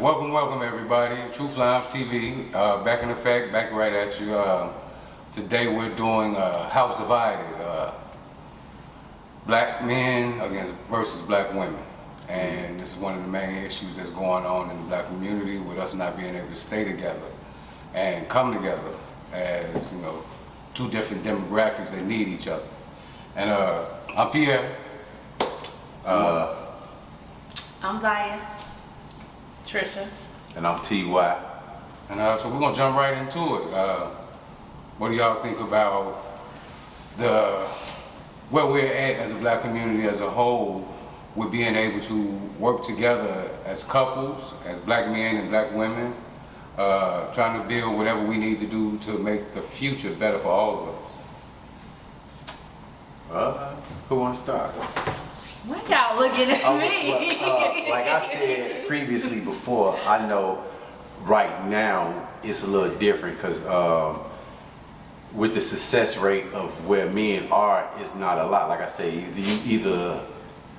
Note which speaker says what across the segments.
Speaker 1: Welcome everybody. Truth Lounge TV, back in effect, back right at you. Today we're doing House Divided, black men versus black women. And this is one of the main issues that's going on in the black community with us not being able to stay together and come together as, you know, two different demographics that need each other. And I'm Pierre.
Speaker 2: I'm Zaya. Trisha.
Speaker 3: And I'm T.Y.
Speaker 1: And so we're gonna jump right into it. What do y'all think about where we're at as a black community as a whole with being able to work together as couples, as black men and black women, trying to build whatever we need to do to make the future better for all of us?
Speaker 3: Who wants to start?
Speaker 2: Why y'all looking at me?
Speaker 3: Like I said previously before, I know right now it's a little different because with the success rate of where men are, it's not a lot. Like I say, either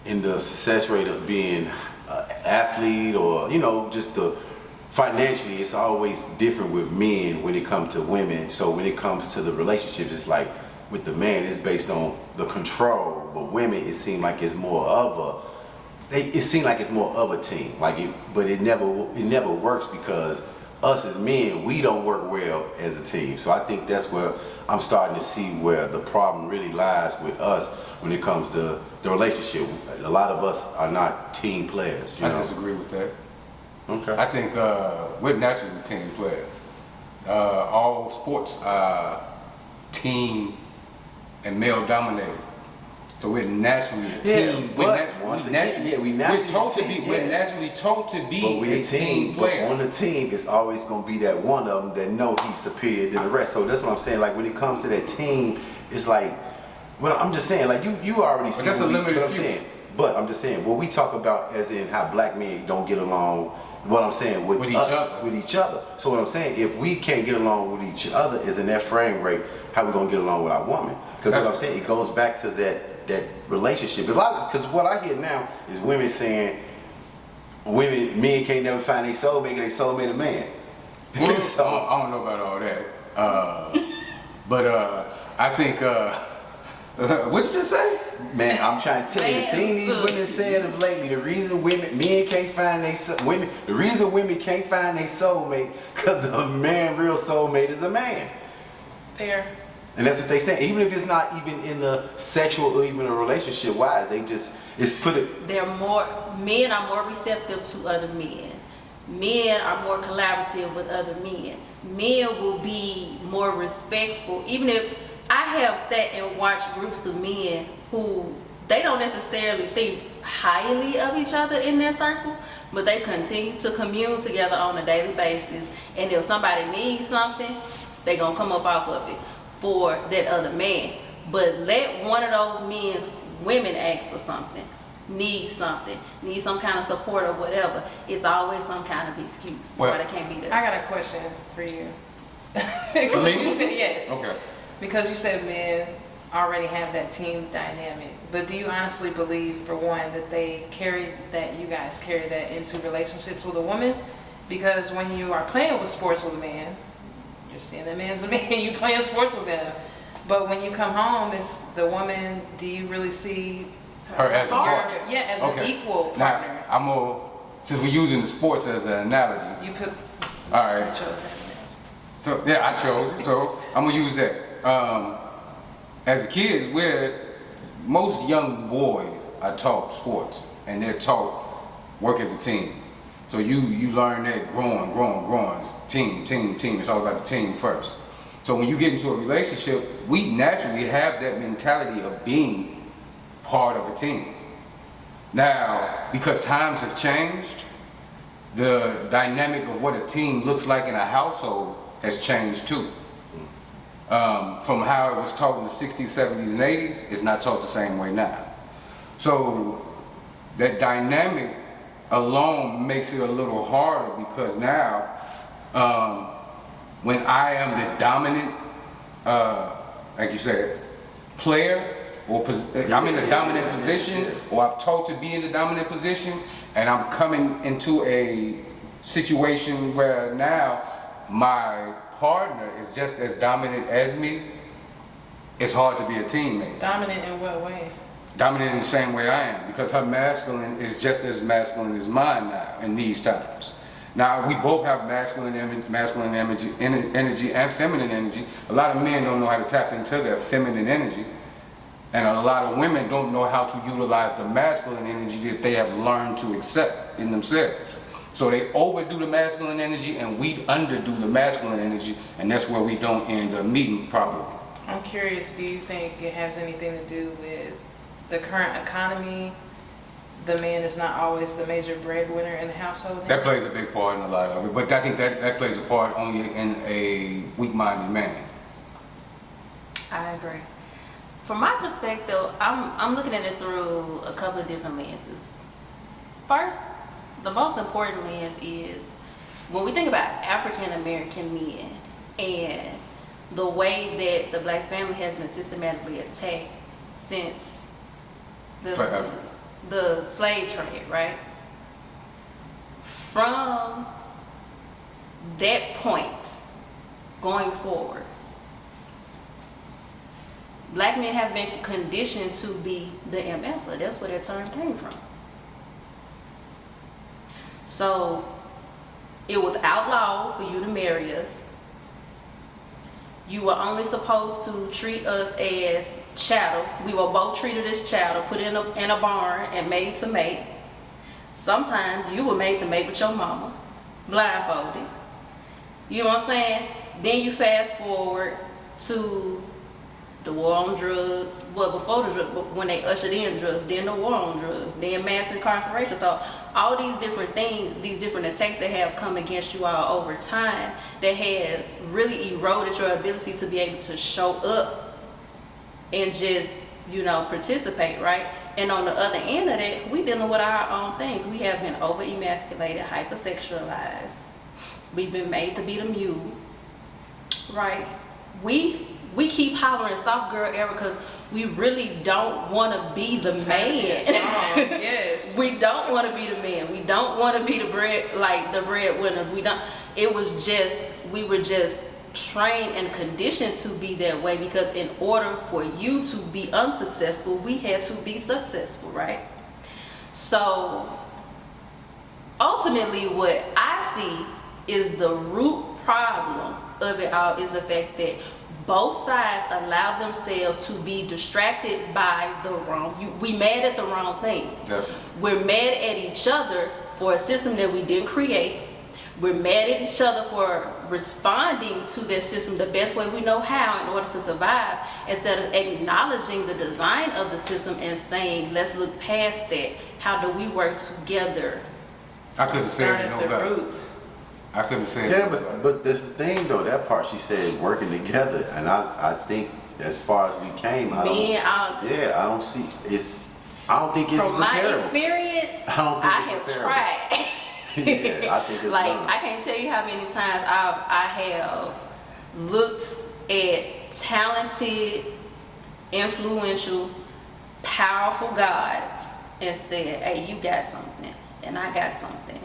Speaker 3: in the success rate of being an athlete or, you know, just the financially, it's always different with men when it comes to women. So when it comes to the relationships, it's like with the man, it's based on the control, but women, it seems like it's more of it seems like it's more of a team. But it never works because us as men, we don't work well as a team. So I think that's where I'm starting to see where the problem really lies with us when it comes to the relationship. A lot of us are not team players.
Speaker 1: I disagree with that.
Speaker 3: Okay.
Speaker 1: I think we're naturally team players. All sports are team and male dominated. So we're naturally a team.
Speaker 3: We're
Speaker 1: naturally told to be
Speaker 3: but we're
Speaker 1: a team player.
Speaker 3: But on the team, it's always going to be that one of them that know he's superior than the rest. So that's what I'm saying. Like when it comes to that team, it's like, well, I'm just saying, like you already see.
Speaker 1: But that's a limited few.
Speaker 3: But I'm just saying, what we talk about as in how black men don't get along. What I'm saying with
Speaker 1: each
Speaker 3: other. So what I'm saying, if we can't get along with each other, is in that frame rate, how we gonna get along with our woman? Because what I'm saying, it goes back to that relationship. Because what I hear now is women saying, men can't never find their soulmate, their soulmate a man.
Speaker 1: Well,
Speaker 3: So,
Speaker 1: I don't know about all that. But I think, what did you just say?
Speaker 3: man, I'm trying to tell you, the thing these women said of lately, the reason men can't find the reason women can't find their soulmate, because the real soulmate is a man.
Speaker 2: Fair.
Speaker 3: And that's what they say. Even if it's not even in the sexual or even a relationship wise,
Speaker 2: Men are more receptive to other men. Men are more collaborative with other men. Men will be more respectful. Even if I have sat and watched groups of men who they don't necessarily think highly of each other in their circle, but they continue to commune together on a daily basis. And if somebody needs something, they're gonna come up off of it for that other man. But let one of those women ask for something, need some kind of support or whatever, it's always some kind of excuse why they can't be there.
Speaker 4: I got a question for you.
Speaker 1: For me?
Speaker 4: You said yes.
Speaker 1: Okay.
Speaker 4: Because you said men already have that team dynamic. But do you honestly believe, for one, that you guys carry that into relationships with a woman? Because when you are playing with sports with a man, you're seeing that man's a man, you playing sports with them. But when you come home, it's the woman, do you really see
Speaker 1: her as a partner?
Speaker 4: Yeah, as an equal partner.
Speaker 1: Now, since we're using the sports as an analogy.
Speaker 4: You put,
Speaker 1: all right.
Speaker 4: you chose that.
Speaker 1: So, yeah, I chose, so I'm gonna use that. As kids, most young boys are taught sports, and they're taught work as a team. So you learn that growing. It's team. It's all about the team first. So when you get into a relationship, we naturally have that mentality of being part of a team. Now, because times have changed, the dynamic of what a team looks like in a household has changed too. From how it was taught in the 60s, 70s, and 80s, it's not taught the same way now. So that dynamic alone makes it a little harder, because now when I am the dominant, like you said, player, or I'm in a dominant position, or I'm told to be in the dominant position, and I'm coming into a situation where now my partner is just as dominant as me, it's hard to be a teammate.
Speaker 4: Dominant in what way?
Speaker 1: Dominant in the same way I am, because her masculine is just as masculine as mine now in these times. Now we both have masculine energy and feminine energy. A lot of men don't know how to tap into their feminine energy, and a lot of women don't know how to utilize the masculine energy that they have learned to accept in themselves. So they overdo the masculine energy and we underdo the masculine energy, and that's where we don't end up meeting properly.
Speaker 4: I'm curious, do you think it has anything to do with the current economy? The man is not always the major breadwinner in the household?
Speaker 1: That plays a big part in a lot of it, but I think that plays a part only in a weak-minded man.
Speaker 2: I agree. From my perspective, I'm looking at it through a couple of different lenses. First, the most important lens is when we think about African American men and the way that the black family has been systematically attacked since
Speaker 1: Forever.
Speaker 2: the slave trade, right? From that point going forward, black men have been conditioned to be the MFer. That's where that term came from. So it was outlawed for you to marry us. You were only supposed to treat us as chattel. We were both treated as chattel, put in a barn and made to mate. Sometimes you were made to mate with your mama, blindfolded. You know what I'm saying? Then you fast forward to the war on drugs. Well, before the drugs, when they ushered in drugs, then the war on drugs, then mass incarceration. So all these different things, these different attacks that have come against you all over time, that has really eroded your ability to be able to show up and just, participate, right? And on the other end of that, we dealing with our own things. We have been over-emasculated, hypersexualized. We've been made to be the mule, right? We keep hollering soft girl era because we really don't want to be the man.
Speaker 4: Yes.
Speaker 2: We don't want to be the man. We don't want to be the breadwinners. We were just trained and conditioned to be that way, because in order for you to be unsuccessful, we had to be successful, right? So ultimately what I see is the root problem of it all is the fact that both sides allow themselves to be distracted by the wrong. We mad at the wrong thing.
Speaker 1: Definitely.
Speaker 2: We're mad at each other for a system that we didn't create. We're mad at each other for responding to that system the best way we know how in order to survive, instead of acknowledging the design of the system and saying, let's look past that. How do we work together?
Speaker 1: I couldn't say
Speaker 4: Start
Speaker 1: it
Speaker 4: at
Speaker 1: no
Speaker 4: the
Speaker 1: better.
Speaker 4: root.
Speaker 1: I couldn't say it.
Speaker 3: Yeah,
Speaker 1: no better.
Speaker 3: but that's the thing though, that part she said working together, and I think as far as we came, I don't think it's
Speaker 2: From my
Speaker 3: repairable.
Speaker 2: experience,
Speaker 3: I don't think
Speaker 2: I
Speaker 3: it's
Speaker 2: have
Speaker 3: repairable.
Speaker 2: tried.
Speaker 3: Yeah, I think it's
Speaker 2: Like,
Speaker 3: done.
Speaker 2: I can't tell you how many times I have looked at talented, influential, powerful guys and said, hey, you got something and I got something.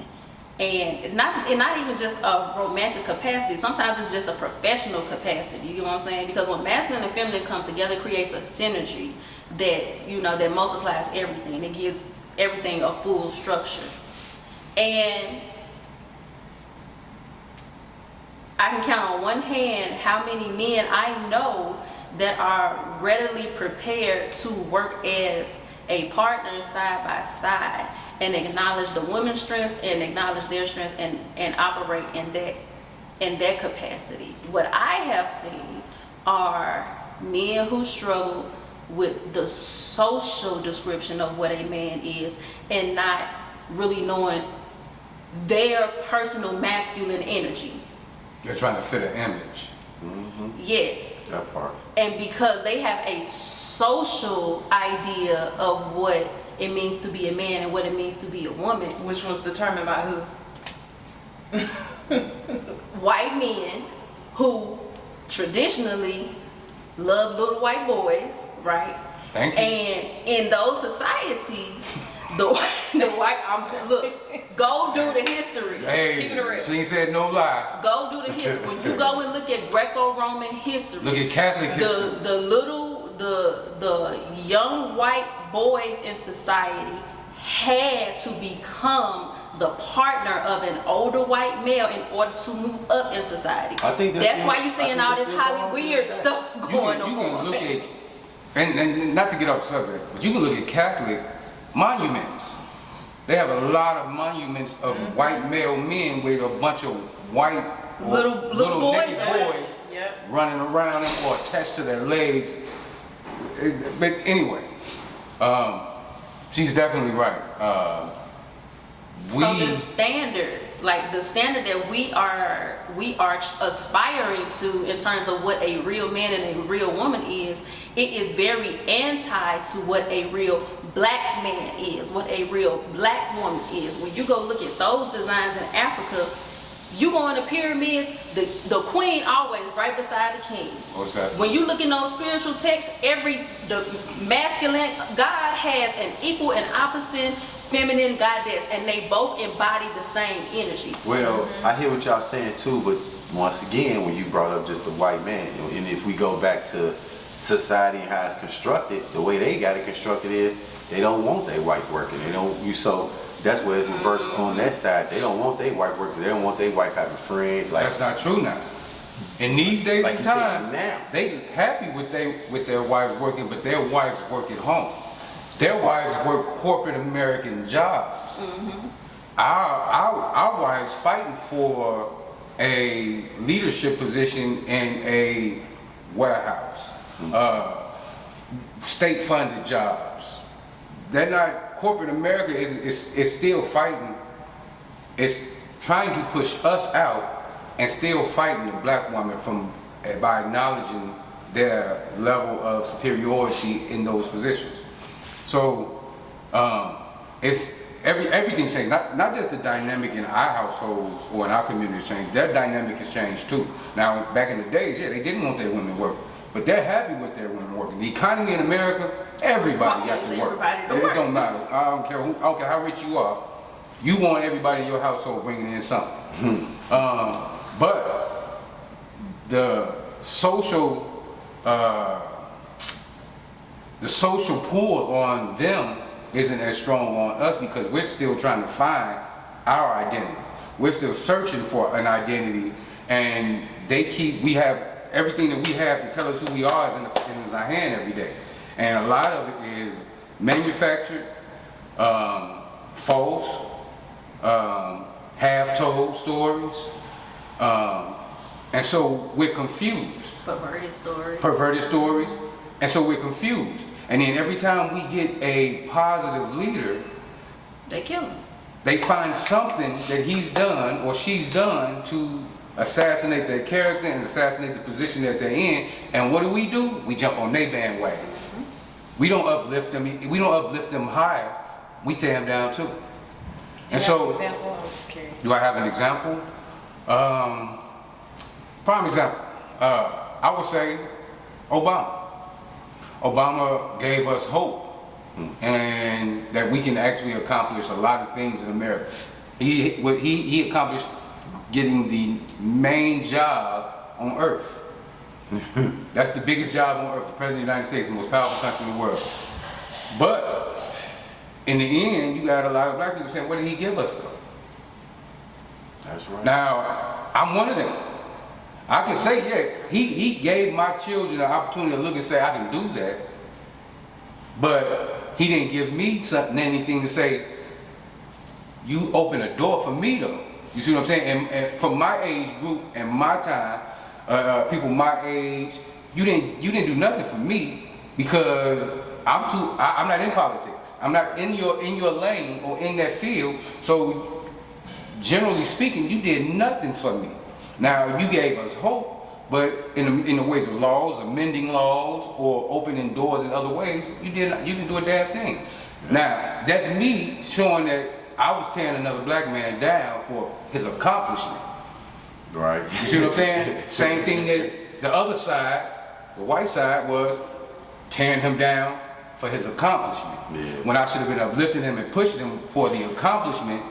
Speaker 2: And not even just a romantic capacity. Sometimes it's just a professional capacity. You know what I'm saying? Because when masculine and feminine come together, it creates a synergy that, that multiplies everything. It gives everything a full structure. And I can count on one hand how many men I know that are readily prepared to work as a partner side by side and acknowledge the woman's strengths and acknowledge their strengths and operate in that capacity. What I have seen are men who struggle with the social description of what a man is and not really knowing their personal masculine energy.
Speaker 1: They're trying to fit an image.
Speaker 2: Yes.
Speaker 3: That part.
Speaker 2: And because they have a social idea of what it means to be a man and what it means to be a woman,
Speaker 4: Which was determined by who?
Speaker 2: white men who traditionally love little white boys, right?
Speaker 1: Thank you.
Speaker 2: And in those societies, The white, look, go do the history.
Speaker 1: Hey,
Speaker 2: Keep it real.
Speaker 1: she ain't said no lie.
Speaker 2: Go do the history. When you go and look at Greco-Roman history,
Speaker 1: Look at Catholic history.
Speaker 2: the young white boys in society had to become the partner of an older white male in order to move up in society.
Speaker 3: I think
Speaker 2: that's why you're seeing all this Holly weird stuff
Speaker 1: You
Speaker 2: going
Speaker 1: can
Speaker 2: on.
Speaker 1: look at, and not to get off the subject, but you can look at Catholic monuments. They have a lot of monuments of white male men with a bunch of white
Speaker 2: Little boys,
Speaker 1: naked
Speaker 2: right?
Speaker 1: boys
Speaker 4: Yep.
Speaker 1: running around them or attached to their legs. But anyway, she's definitely right.
Speaker 2: So the standard, like the standard that we are aspiring to in terms of what a real man and a real woman is, it is very anti to what a real black man is, what a real black woman is. When you go look at those designs in Africa, you go in the pyramids, the queen always right beside the king.
Speaker 1: What's that?
Speaker 2: When you look in those spiritual texts, the masculine God has an equal and opposite feminine goddess, and they both embody the same energy.
Speaker 3: Well, I hear what y'all saying too, but once again, when you brought up just the white man, and if we go back to society and how it's constructed, the way they got it constructed is they don't want their white working. So that's where it's reversed on that side. They don't want their white working. They don't want their wife having friends. Like
Speaker 1: That's not true now. In these days
Speaker 3: Like
Speaker 1: and
Speaker 3: you said,
Speaker 1: times,
Speaker 3: now.
Speaker 1: they happy with their wives working, but their wives work at home. Their wives work corporate American jobs. Our wives fighting for a leadership position in a warehouse, state-funded jobs. They're not, corporate America is still fighting. It's trying to push us out and still fighting the black woman by acknowledging their level of superiority in those positions. So it's everything changed. Not just the dynamic in our households or in our communities changed. Their dynamic has changed too. Now back in the days, yeah, they didn't want their women work, but they're happy with their women working. The economy in America, everybody got to work.
Speaker 2: Everybody to
Speaker 1: It
Speaker 2: work.
Speaker 1: don't matter. I don't care how rich you are. You want everybody in your household bringing in something. But the social pull on them isn't as strong on us because we're still trying to find our identity. We're still searching for an identity, and we have everything that we have to tell us who we are is in our hand every day. And a lot of it is manufactured, false, half-told stories. And so we're confused. Perverted stories. And so we're confused. And then every time we get a positive leader,
Speaker 2: They kill him.
Speaker 1: they find something that he's done or she's done to assassinate their character and assassinate the position that they're in. And what do? We jump on their bandwagon. We don't uplift them. We don't uplift them higher. We tear them down too.
Speaker 4: Do you
Speaker 1: And
Speaker 4: have
Speaker 1: so,
Speaker 4: an example? I'm just curious.
Speaker 1: do I have an example? Prime example. I would say Obama. Obama gave us hope and that we can actually accomplish a lot of things in America. He accomplished getting the main job on earth. That's the biggest job on earth, the President of the United States, the most powerful country in the world. But in the end, you got a lot of black people saying, what did he give us though?
Speaker 3: that's right.
Speaker 1: Now, I'm one of them. I can say, yeah, he gave my children the opportunity to look and say, I can do that. But he didn't give me anything to say, you open a door for me though. You see what I'm saying? And for my age group and my time, people my age, you didn't do nothing for me because I'm not in politics. I'm not in your lane or in that field. So generally speaking, you did nothing for me. Now you gave us hope, but in the ways of laws, amending laws, or opening doors in other ways, you didn't do a damn thing. Now that's me showing that I was tearing another black man down for his accomplishment.
Speaker 3: Right.
Speaker 1: You see what I'm saying? Same thing that the other side, the white side, was tearing him down for his accomplishment.
Speaker 3: Yeah.
Speaker 1: When I should have been uplifting him and pushing him for the accomplishment,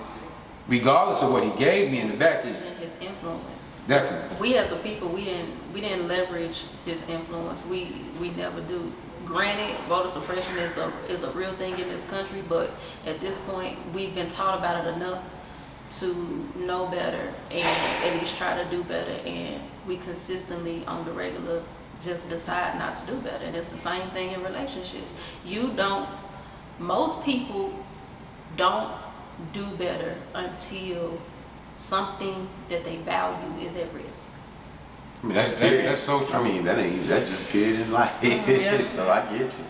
Speaker 1: regardless of what he gave me in the back end.
Speaker 2: And his influence.
Speaker 1: Definitely.
Speaker 2: We as a people, we didn't leverage his influence. We never do. Granted, voter suppression is a real thing in this country, but at this point, we've been taught about it enough to know better and at least try to do better. And we consistently, on the regular, just decide not to do better. And it's the same thing in relationships. Most people don't do better until something that they value is at risk.
Speaker 3: I mean,
Speaker 1: That's so true.
Speaker 3: I mean, that's just period in life.
Speaker 4: Yeah.
Speaker 3: So I get you.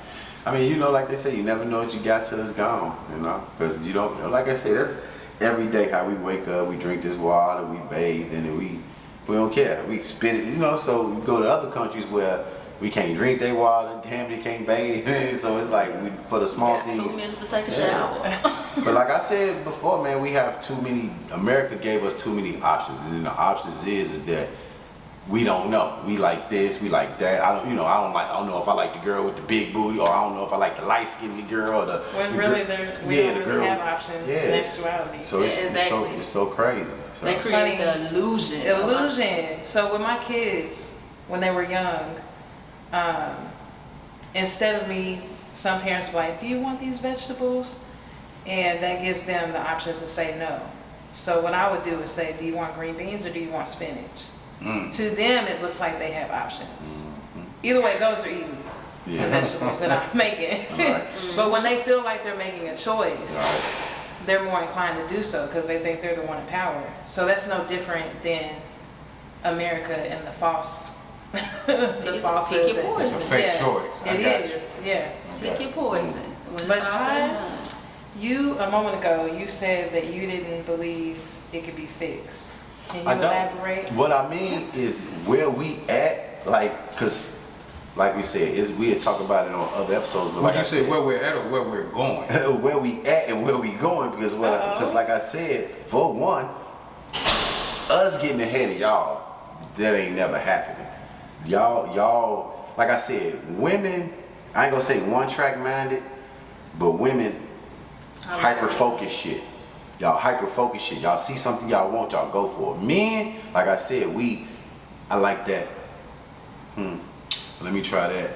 Speaker 3: I mean, you know, like they say, you never know what you got till it's gone, you know? Because you don't, like I say, that's every day how we wake up, we drink this water, we bathe, and then we don't care. We spit it, you know? So we go to other countries where we can't drink their water, damn, they can't bathe. So it's like, for the small
Speaker 2: Got
Speaker 3: things.
Speaker 2: 2 minutes to take a
Speaker 3: Yeah.
Speaker 2: shower.
Speaker 3: But like I said before, man, we have too many, America gave us too many options. And then the options is that we don't know. We like this, we like that. I don't know if I like the girl with the big booty, or I don't know if I like the light skinned girl, or the
Speaker 4: When
Speaker 3: the
Speaker 4: really
Speaker 3: gir-
Speaker 4: we
Speaker 3: yeah,
Speaker 4: don't
Speaker 3: the
Speaker 4: really
Speaker 3: girl.
Speaker 4: have options in
Speaker 3: Yes.
Speaker 4: actuality.
Speaker 3: So it's,
Speaker 2: Yeah,
Speaker 3: it's so
Speaker 2: exactly.
Speaker 3: it's so crazy. So,
Speaker 2: They create the
Speaker 4: funny.
Speaker 2: illusion.
Speaker 4: Illusion. So with my kids, when they were young, instead of me, some parents were like, do you want these vegetables? And that gives them the option to say no. So what I would do is say, do you want green beans or do you want spinach? To them, it looks like they have options. Either way, those are eaten, the
Speaker 3: yeah.
Speaker 4: vegetables that I'm making.
Speaker 3: Right.
Speaker 4: But when they feel like they're making a choice,
Speaker 3: Right.
Speaker 4: they're more inclined to do so because they think they're the one in power. So that's no different than America and the false, the
Speaker 2: It's a
Speaker 4: falsehood.
Speaker 2: pick your
Speaker 4: that-
Speaker 1: It's a fake
Speaker 4: yeah,
Speaker 1: choice. I
Speaker 4: It
Speaker 1: got you.
Speaker 4: is, yeah.
Speaker 2: Pick your poison. When
Speaker 4: But
Speaker 2: it's all said and
Speaker 4: Ty,
Speaker 2: done.
Speaker 4: You, a moment ago, you said that you didn't believe it could be fixed. Can you
Speaker 3: I don't.
Speaker 4: elaborate?
Speaker 3: What I mean is where we at, like, cause like we said, we had talked about it on other episodes. But
Speaker 1: Would
Speaker 3: like
Speaker 1: you
Speaker 3: I
Speaker 1: say where we're at or where we're going?
Speaker 3: where we at and where we going, because because like I said, for one, us getting ahead of y'all, that ain't never happening. Y'all, like I said, women, I ain't gonna say one track minded, but women hyper focus shit. Y'all hyper focus shit. Y'all see something y'all want, y'all go for it. Men, like I said, I like that. Let me try that.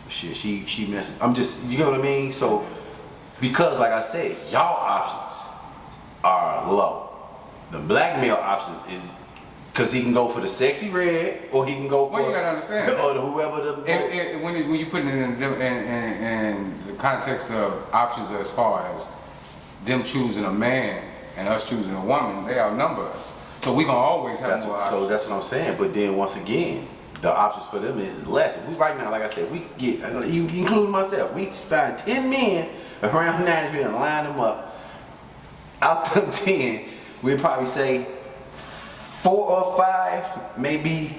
Speaker 3: Shit, she messing. I'm just, you know what I mean? So, because like I said, y'all options are low. The black male options is, because he can go for the sexy red, or he can go for,
Speaker 1: Well, you gotta understand.
Speaker 3: or the whoever the,
Speaker 1: When you put it in the context of options as far as them choosing a man and us choosing a woman, they outnumber us. So we gonna always have more options.
Speaker 3: so that's what I'm saying. But then once again, the options for them is less. If we right now, like I said, we get, you including myself, we find 10 men around Nashville and line them up. Out them 10, we'd probably say 4 or 5 maybe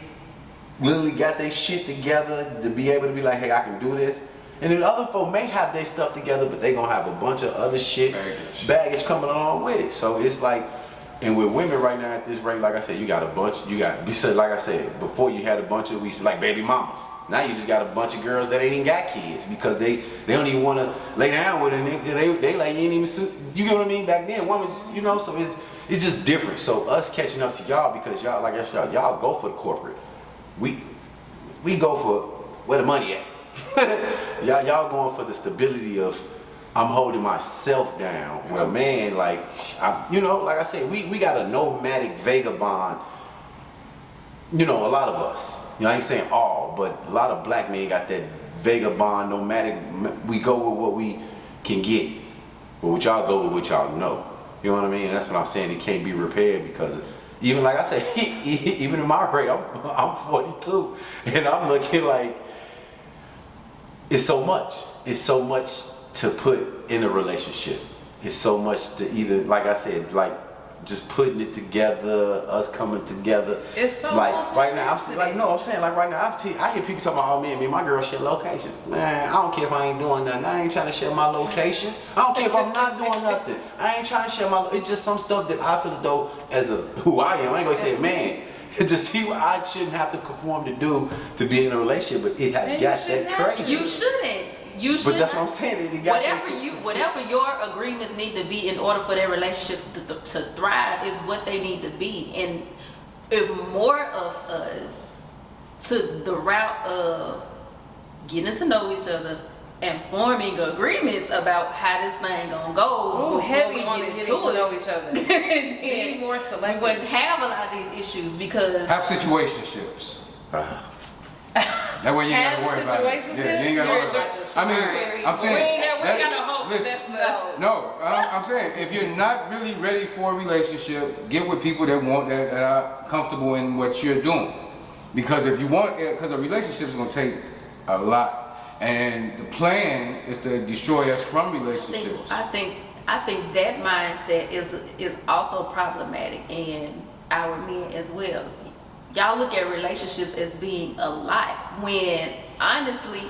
Speaker 3: literally got their shit together to be able to be like, hey, I can do this. And then the other 4 may have their stuff together, but they gonna have a bunch of other shit, baggage coming along with it. So it's like, and with women right now at this rate, like I said, you got a bunch, like I said, before you had a bunch of, like baby mamas. Now you just got a bunch of girls that ain't even got kids because they don't even want to lay down with it. They like, you ain't even suit, you know what I mean? Back then, women, you know, so it's just different. So us catching up to y'all, because y'all, like I said, y'all go for the corporate. We go for where the money at. y'all going for the stability of, I'm holding myself down. Well, man, like, like I said, we got a nomadic vagabond. You know, a lot of us. You know, I ain't saying all, but a lot of black men got that vagabond, nomadic. We go with what we can get, but what y'all go with what y'all know. You know what I mean? That's what I'm saying. It can't be repaired because even like I said, even in my rate, I'm 42, and I'm looking like it's so much. It's so much to put in a relationship. It's so much to either, like I said, like just putting it together, us coming together.
Speaker 4: It's so
Speaker 3: like right now, I'm
Speaker 4: multifaceted.
Speaker 3: like no, I'm saying like right now, I hear people talking about, oh man, my girl share locations. Man, I don't care if I ain't doing nothing. I ain't trying to share my location. I don't care if I'm not doing nothing. I ain't trying to share my. It's just some stuff that I feel as though, as a who I am, I ain't gonna say, man, just see what I shouldn't have to conform to do to be in a relationship, but it had
Speaker 4: Man,
Speaker 3: got
Speaker 4: you shouldn't
Speaker 3: that
Speaker 4: have to.
Speaker 3: crazy.
Speaker 2: You shouldn't. You should.
Speaker 3: But that's what I'm saying. It got
Speaker 2: Whatever your agreements need to be in order for their relationship to thrive is what they need to be. And if more of us took the route of getting to know each other and forming agreements about how this thing gonna go
Speaker 4: Oh,
Speaker 2: before
Speaker 4: heavy
Speaker 2: we
Speaker 4: on
Speaker 2: get
Speaker 4: getting
Speaker 2: into
Speaker 4: to know
Speaker 2: it,
Speaker 4: each other. Be
Speaker 2: then
Speaker 4: more
Speaker 2: we
Speaker 4: selective.
Speaker 2: wouldn't have a lot of these issues because
Speaker 1: Have situationships. That way you ain't
Speaker 4: Have
Speaker 1: gotta worry about it.
Speaker 4: situationships?
Speaker 1: Yeah, you ain't gotta
Speaker 4: You're
Speaker 1: worry about it. I
Speaker 2: very-
Speaker 1: mean, I'm saying.
Speaker 4: we ain't got no hope.
Speaker 1: listen,
Speaker 4: That's the.
Speaker 1: No, I'm saying if you're not really ready for a relationship, get with people that that are comfortable in what you're doing. Because if you want, because a relationship is gonna take a lot, and the plan is to destroy us from relationships.
Speaker 2: I think that mindset is also problematic in our men as well. Y'all look at relationships as being a lot when honestly,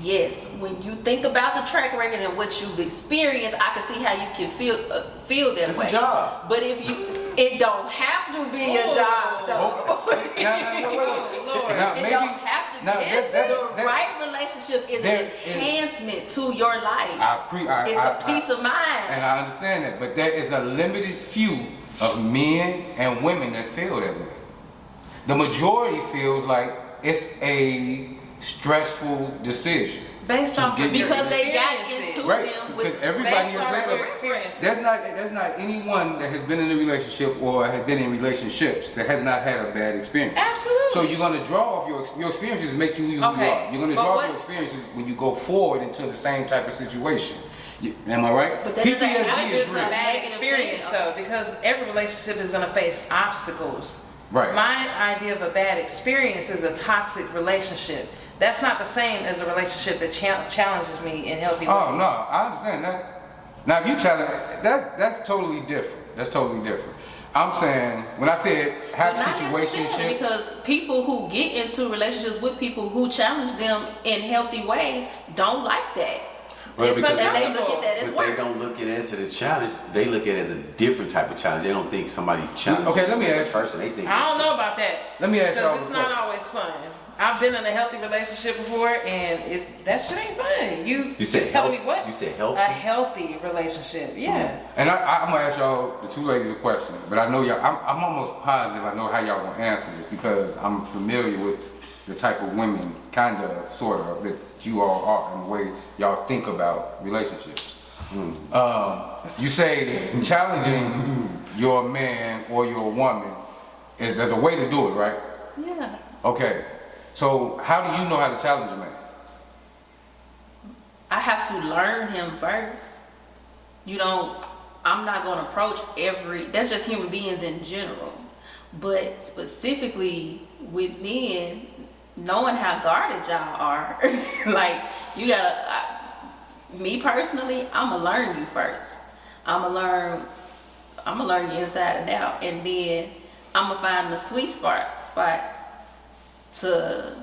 Speaker 2: yes, when you think about the track record and what you've experienced, I can see how you can feel that
Speaker 3: It's
Speaker 2: way.
Speaker 3: a job.
Speaker 2: But it don't have to be a job though.
Speaker 1: Now,
Speaker 4: Lord.
Speaker 1: now,
Speaker 2: It
Speaker 1: maybe,
Speaker 2: don't have to be.
Speaker 1: now,
Speaker 2: The right relationship is an
Speaker 1: there is-
Speaker 2: enhancement to your life. It's a peace of mind.
Speaker 1: And I understand that, but there is a limited few of men and women that feel that way. The majority feels like it's a stressful decision.
Speaker 4: Based
Speaker 1: To
Speaker 4: off
Speaker 1: get
Speaker 4: of
Speaker 1: your-
Speaker 2: Because they got
Speaker 4: experiences.
Speaker 2: into
Speaker 1: Right,
Speaker 2: them
Speaker 1: because
Speaker 2: with
Speaker 1: everybody
Speaker 4: Based
Speaker 1: is
Speaker 4: off
Speaker 1: made
Speaker 4: your
Speaker 1: up.
Speaker 4: experiences.
Speaker 1: There's not anyone that has been in a relationship or has been in relationships that has not had a bad experience.
Speaker 4: Absolutely.
Speaker 1: So you're gonna draw off your experiences make you who you
Speaker 4: Okay,
Speaker 1: are. You're gonna
Speaker 4: but
Speaker 1: draw
Speaker 4: what-
Speaker 1: off your experiences when you go forward into the same type of situation. Am I right?
Speaker 2: But that doesn't have
Speaker 1: PTSD
Speaker 2: to
Speaker 1: is
Speaker 2: be
Speaker 1: real.
Speaker 2: a
Speaker 4: bad
Speaker 2: negative
Speaker 4: experience
Speaker 2: thing.
Speaker 4: though, because every relationship is going to face obstacles.
Speaker 1: Right.
Speaker 4: My idea of a bad experience is a toxic relationship. That's not the same as a relationship that challenges me in healthy ways.
Speaker 1: Oh no, I understand that. Now if you challenge, that's totally different. That's totally different. I'm saying when I said have
Speaker 2: But not necessarily,
Speaker 1: situationships,
Speaker 2: because people who get into relationships with people who challenge them in healthy ways don't like that.
Speaker 3: Well,
Speaker 4: It's
Speaker 3: because
Speaker 2: And they
Speaker 4: uncomfortable.
Speaker 2: look at that as
Speaker 3: but they
Speaker 2: work.
Speaker 3: don't look at it as a challenge. They look at it as a different type of challenge. They don't think somebody challenging
Speaker 1: Okay, let me
Speaker 3: as
Speaker 1: ask
Speaker 3: a
Speaker 1: you.
Speaker 3: person. They think
Speaker 4: I don't know about that.
Speaker 1: Let me ask y'all
Speaker 4: Because it's
Speaker 1: a
Speaker 4: not
Speaker 1: question.
Speaker 4: always fun. I've been in a healthy relationship before, and that shit ain't fun.
Speaker 3: You said
Speaker 4: you're telling me
Speaker 3: health-
Speaker 4: what?
Speaker 3: you said healthy?
Speaker 4: A healthy relationship, yeah.
Speaker 1: And I'm gonna ask y'all, the two ladies, a question, but I know y'all, I'm almost positive I know how y'all gonna answer this because I'm familiar with the type of women, kind of, sort of, that you all are and the way y'all think about relationships. You say challenging your man or your woman there's a way to do it, right?
Speaker 2: Yeah.
Speaker 1: Okay, so how do you know how to challenge a man?
Speaker 2: I have to learn him first. I'm not going to approach that's just human beings in general. But specifically with men, knowing how guarded y'all are, like you gotta, me personally, I'm gonna learn you first. I'm gonna learn you inside and out. And then I'm gonna find the sweet spot to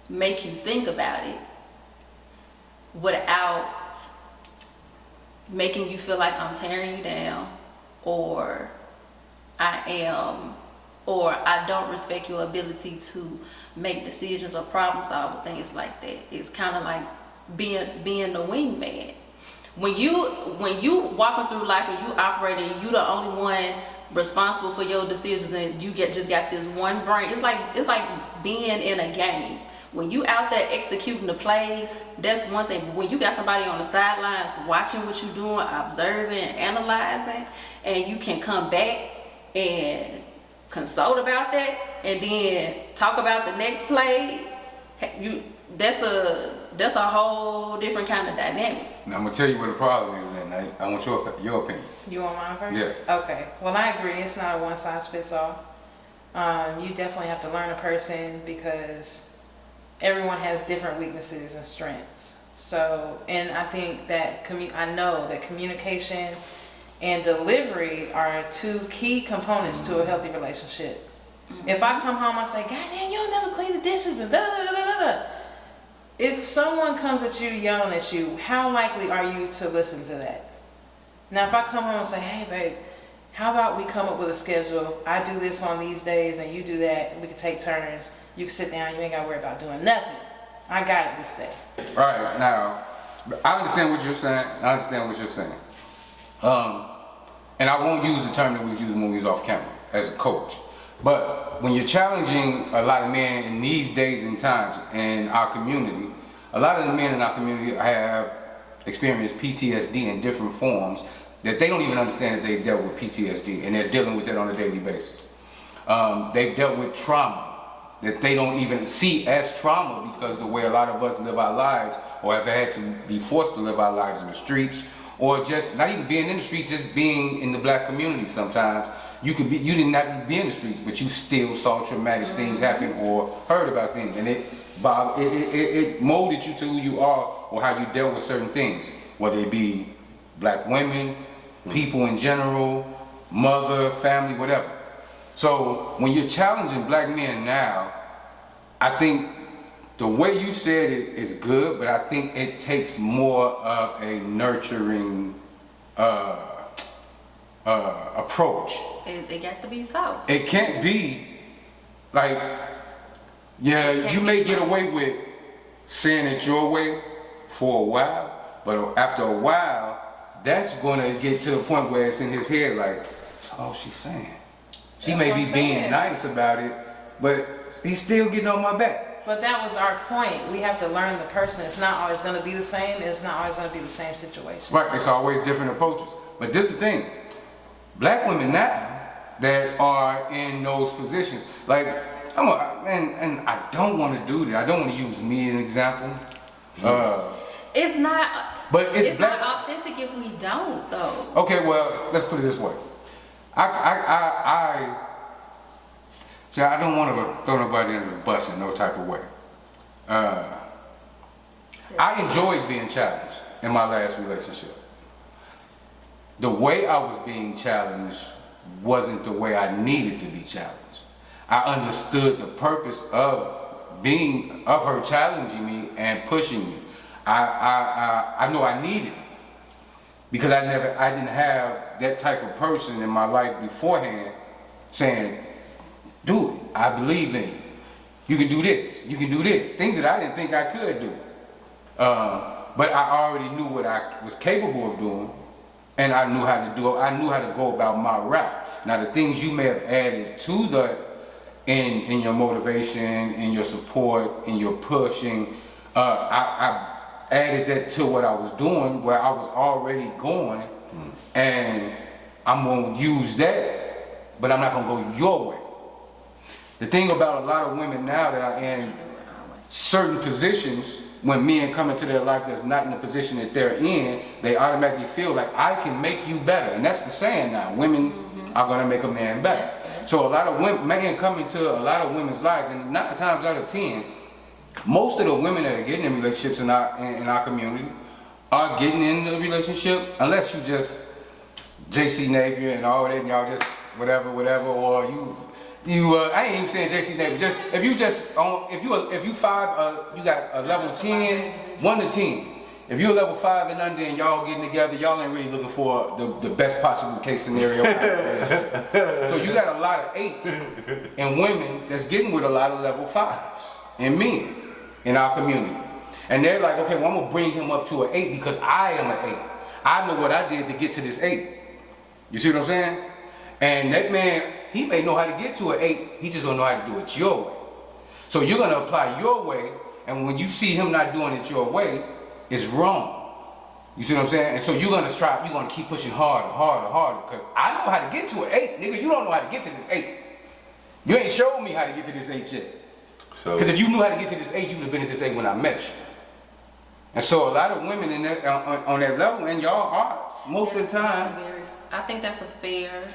Speaker 2: make you think about it without making you feel like I'm tearing you down or I don't respect your ability to make decisions or problem solve or things like that. It's kind of like being the wingman. When you walking through life and you operating, you the only one responsible for your decisions, and you just got this one brain. It's like being in a game. When you out there executing the plays, that's one thing. But when you got somebody on the sidelines watching what you're doing, observing, analyzing, and you can come back and consult about that, and then talk about the next play, that's a whole different kind of dynamic.
Speaker 1: Now I'm gonna tell you what the problem is, and I want your opinion.
Speaker 4: You want mine first?
Speaker 1: Yeah.
Speaker 4: Okay. Well, I agree. It's not a one size fits all. You definitely have to learn a person because everyone has different weaknesses and strengths. So, and I think that I know that communication and delivery are two key components to a healthy relationship. If I come home, I say, God damn, you'll never clean the dishes and da da da da da. If someone comes at you yelling at you, how likely are you to listen to that? Now, if I come home and say, hey, babe, how about we come up with a schedule? I do this on these days and you do that. We can take turns. You can sit down. You ain't got to worry about doing nothing. I got it this day.
Speaker 1: All right, now, I understand what you're saying. And I won't use the term that we was using when we was off camera as a coach. But when you're challenging a lot of men in these days and times in our community, a lot of the men in our community have experienced PTSD in different forms that they don't even understand that they've dealt with PTSD, and they're dealing with it on a daily basis. They've dealt with trauma that they don't even see as trauma because the way a lot of us live our lives, or have had to be forced to live our lives in the streets, or just not even being in the streets, just being in the black community sometimes. You didn't have to be in the streets, but you still saw traumatic things happen or heard about things, and it molded you to who you are or how you dealt with certain things, whether it be black women, people in general, mother, family, whatever. So when you're challenging black men now, I think the way you said it is good, but I think it takes more of a nurturing approach.
Speaker 2: It got to be soft.
Speaker 1: It can't be like, yeah, you may get away with saying it your way for a while, but after a while, that's gonna get to the point where it's in his head like, that's all she's saying. She
Speaker 4: That's
Speaker 1: may
Speaker 4: what
Speaker 1: be
Speaker 4: I'm
Speaker 1: being
Speaker 4: saying.
Speaker 1: nice about it, but he's still getting on my back.
Speaker 4: But that was our point. We have to learn the person. It's not always going to be the same. It's not always going to be the same situation.
Speaker 1: Right, it's always different approaches. But this is the thing, black women now that are in those positions, like, and I don't want to do that. I don't want to use me as an example.
Speaker 2: It's not.
Speaker 1: But it's black.
Speaker 2: not authentic if we don't, though.
Speaker 1: Okay, well, let's put it this way. See, I don't want to throw nobody under the bus in no type of way. I enjoyed being challenged in my last relationship. The way I was being challenged wasn't the way I needed to be challenged. I understood the purpose of her challenging me and pushing me. I know I needed it. Because I didn't have that type of person in my life beforehand saying, do it, I believe in you. You can do this, you can do this. Things that I didn't think I could do. But I already knew what I was capable of doing, and I knew how to do it. I knew how to go about my route. Now the things you may have added to that in your motivation, in your support, in your pushing, I added that to what I was doing, where I was already going, and I'm gonna use that, but I'm not gonna go your way. The thing about a lot of women now that are in certain positions, when men come into their life that's not in the position that they're in, they automatically feel like, I can make you better. And that's the saying now, women are gonna make a man better. So a lot of men come into a lot of women's lives, and 9 times out of 10, most of the women that are getting in relationships in our community are getting in the relationship, unless you just JC Napier and all that, and y'all just whatever, or I ain't even saying JC Napier. Just if you got a level 10, 1 to 10. If you're a level 5 and under, and y'all getting together, y'all ain't really looking for the best possible case scenario. So you got a lot of 8s and women that's getting with a lot of level 5s and men in our community. And they're like, okay, well, I'm gonna bring him up to an 8 because I am an 8. I know what I did to get to this 8. You see what I'm saying? And that man, he may know how to get to an 8, he just don't know how to do it your way. So you're gonna apply your way, and when you see him not doing it your way, it's wrong. You see what I'm saying? And so you're gonna keep pushing harder, because I know how to get to an 8. Nigga, you don't know how to get to this 8. You ain't showed me how to get to this 8 yet. Because if you knew how to get to this 8, you would have been at this 8 when I met you. And so a lot of women on that level, and y'all are most of the time.
Speaker 2: I think that's a fair,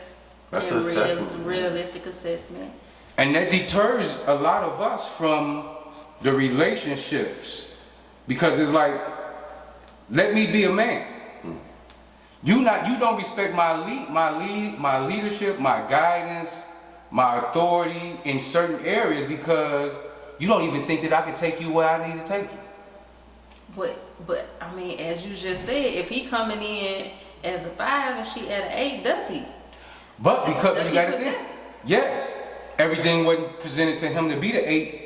Speaker 3: That's
Speaker 2: and
Speaker 3: an assessment.
Speaker 2: realistic assessment.
Speaker 1: And that deters a lot of us from the relationships, because it's like, let me be a man. You don't respect my leadership, my guidance, my authority in certain areas, because you don't even think that I can take you where I need to take you.
Speaker 2: But I mean, as you just said, if he coming in as a 5 and she at an 8, does he?
Speaker 1: But because
Speaker 2: Does
Speaker 1: you
Speaker 2: he
Speaker 1: got to
Speaker 2: possess
Speaker 1: think,
Speaker 2: it?
Speaker 1: yes, everything wasn't presented to him to be the 8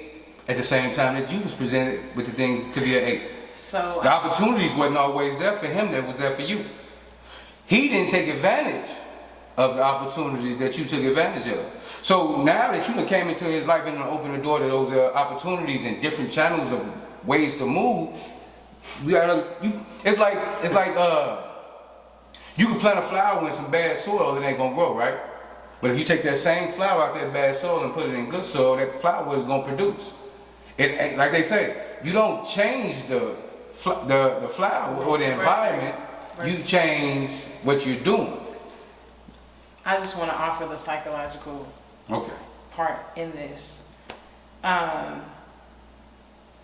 Speaker 1: at the same time that you was presented with the things to be an 8.
Speaker 4: So
Speaker 1: The opportunities wasn't always there for him that was there for you. He didn't take advantage of the opportunities that you took advantage of. So now that you done came into his life and done opened the door to those opportunities and different channels of ways to move, it's like you can plant a flower in some bad soil, it ain't gonna grow, right? But if you take that same flower out that bad soil and put it in good soil, that flower is gonna produce. It ain't, like they say, you don't change the flower or the environment, you change what you're doing.
Speaker 4: I just want to offer the psychological
Speaker 1: Okay.
Speaker 4: part in this.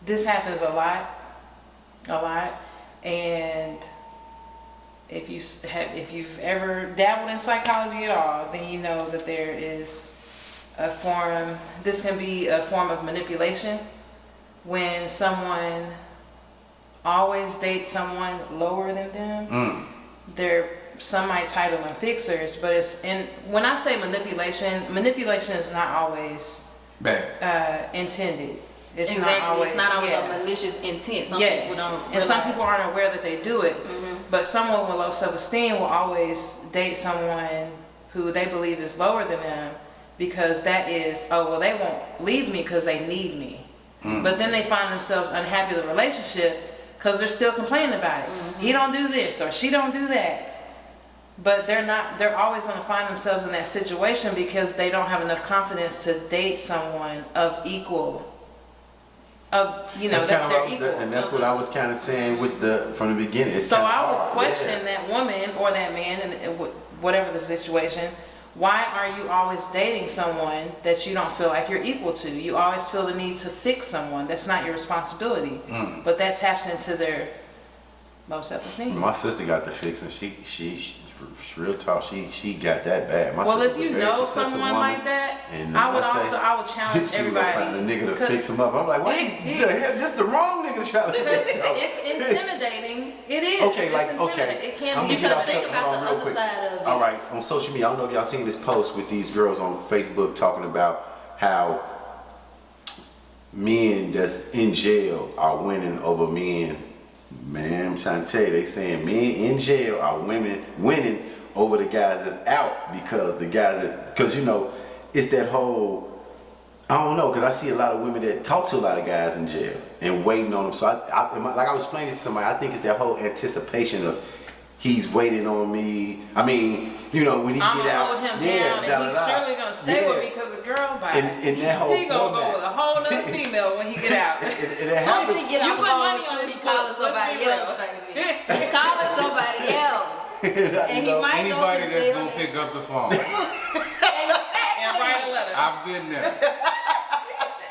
Speaker 4: This happens a lot, and if you've ever dabbled in psychology at all, then you know that there is a form. This can be a form of manipulation when someone always dates someone lower than them. Some might title them fixers, but when I say manipulation is not always
Speaker 1: Bad.
Speaker 4: intended. It's
Speaker 2: Exactly. It's not always
Speaker 4: yeah.
Speaker 2: a malicious intent. Some
Speaker 4: Yes,
Speaker 2: people don't
Speaker 4: and some
Speaker 2: realize.
Speaker 4: people aren't aware that they do it. But someone with low self-esteem will always date someone who they believe is lower than them because that is, oh well, they won't leave me because they need me. But then they find themselves unhappy with the relationship because they're still complaining about it. He don't do this or she don't do that. But they're always going to find themselves in that situation because they don't have enough confidence to date someone of equal, that's their equal.
Speaker 3: And that's what I was kind of saying from the beginning. It's
Speaker 4: So
Speaker 3: kinda
Speaker 4: I would
Speaker 3: hard,
Speaker 4: question
Speaker 3: yeah.
Speaker 4: that woman or that man, and whatever the situation, why are you always dating someone that you don't feel like you're equal to? You always feel the need to fix someone. That's not your responsibility. But that taps into their low self-esteem.
Speaker 3: My sister got the fix, and she's real tough. She got that bad. My
Speaker 4: Well,
Speaker 3: sister's
Speaker 4: if
Speaker 3: a
Speaker 4: you
Speaker 3: very
Speaker 4: know
Speaker 3: successful
Speaker 4: someone
Speaker 3: woman,
Speaker 4: like that,
Speaker 3: and
Speaker 4: I would challenge
Speaker 3: she
Speaker 4: everybody.
Speaker 3: was gonna find a nigga to
Speaker 4: 'cause-
Speaker 3: fix him up. I'm like, why the hell? This the wrong nigga to try to
Speaker 4: Because
Speaker 3: fix him up.
Speaker 4: it's intimidating. It is.
Speaker 3: Okay,
Speaker 4: It's
Speaker 3: like,
Speaker 4: intimidating.
Speaker 3: okay.
Speaker 4: It can
Speaker 3: I'm
Speaker 4: be.
Speaker 3: gonna get
Speaker 2: Because
Speaker 3: off
Speaker 2: think
Speaker 3: something.
Speaker 2: about
Speaker 3: Hold on
Speaker 2: the
Speaker 3: real
Speaker 2: other
Speaker 3: quick.
Speaker 2: side of it.
Speaker 3: All right, on social media, I don't know if y'all seen this post with these girls on Facebook talking about how men that's in jail are winning over men. Man, I'm trying to tell you, they saying men in jail are winning over the guys that's out because it's that whole, I don't know, because I see a lot of women that talk to a lot of guys in jail and waiting on them. So like I was explaining to somebody, I think it's that whole anticipation of he's waiting on me. I mean, when he
Speaker 4: I'm
Speaker 3: get
Speaker 4: gonna
Speaker 3: out,
Speaker 4: hold him down, and he's surely gonna stay with me because a girl bite.
Speaker 3: And that whole
Speaker 4: He gonna go
Speaker 3: format.
Speaker 4: with a whole other female when he get out.
Speaker 3: and it
Speaker 2: As soon
Speaker 3: happens.
Speaker 2: as he get
Speaker 4: You
Speaker 2: off the
Speaker 4: put
Speaker 2: phone
Speaker 4: money
Speaker 2: with
Speaker 4: on
Speaker 2: you,
Speaker 4: his
Speaker 2: he calling
Speaker 4: books, let's
Speaker 2: somebody
Speaker 4: be
Speaker 2: else,
Speaker 4: real.
Speaker 2: baby. He calling somebody else. And he might go
Speaker 1: Anybody
Speaker 2: to
Speaker 1: that's
Speaker 2: jail.
Speaker 1: gonna pick up the phone.
Speaker 4: And write a letter.
Speaker 1: I've been there.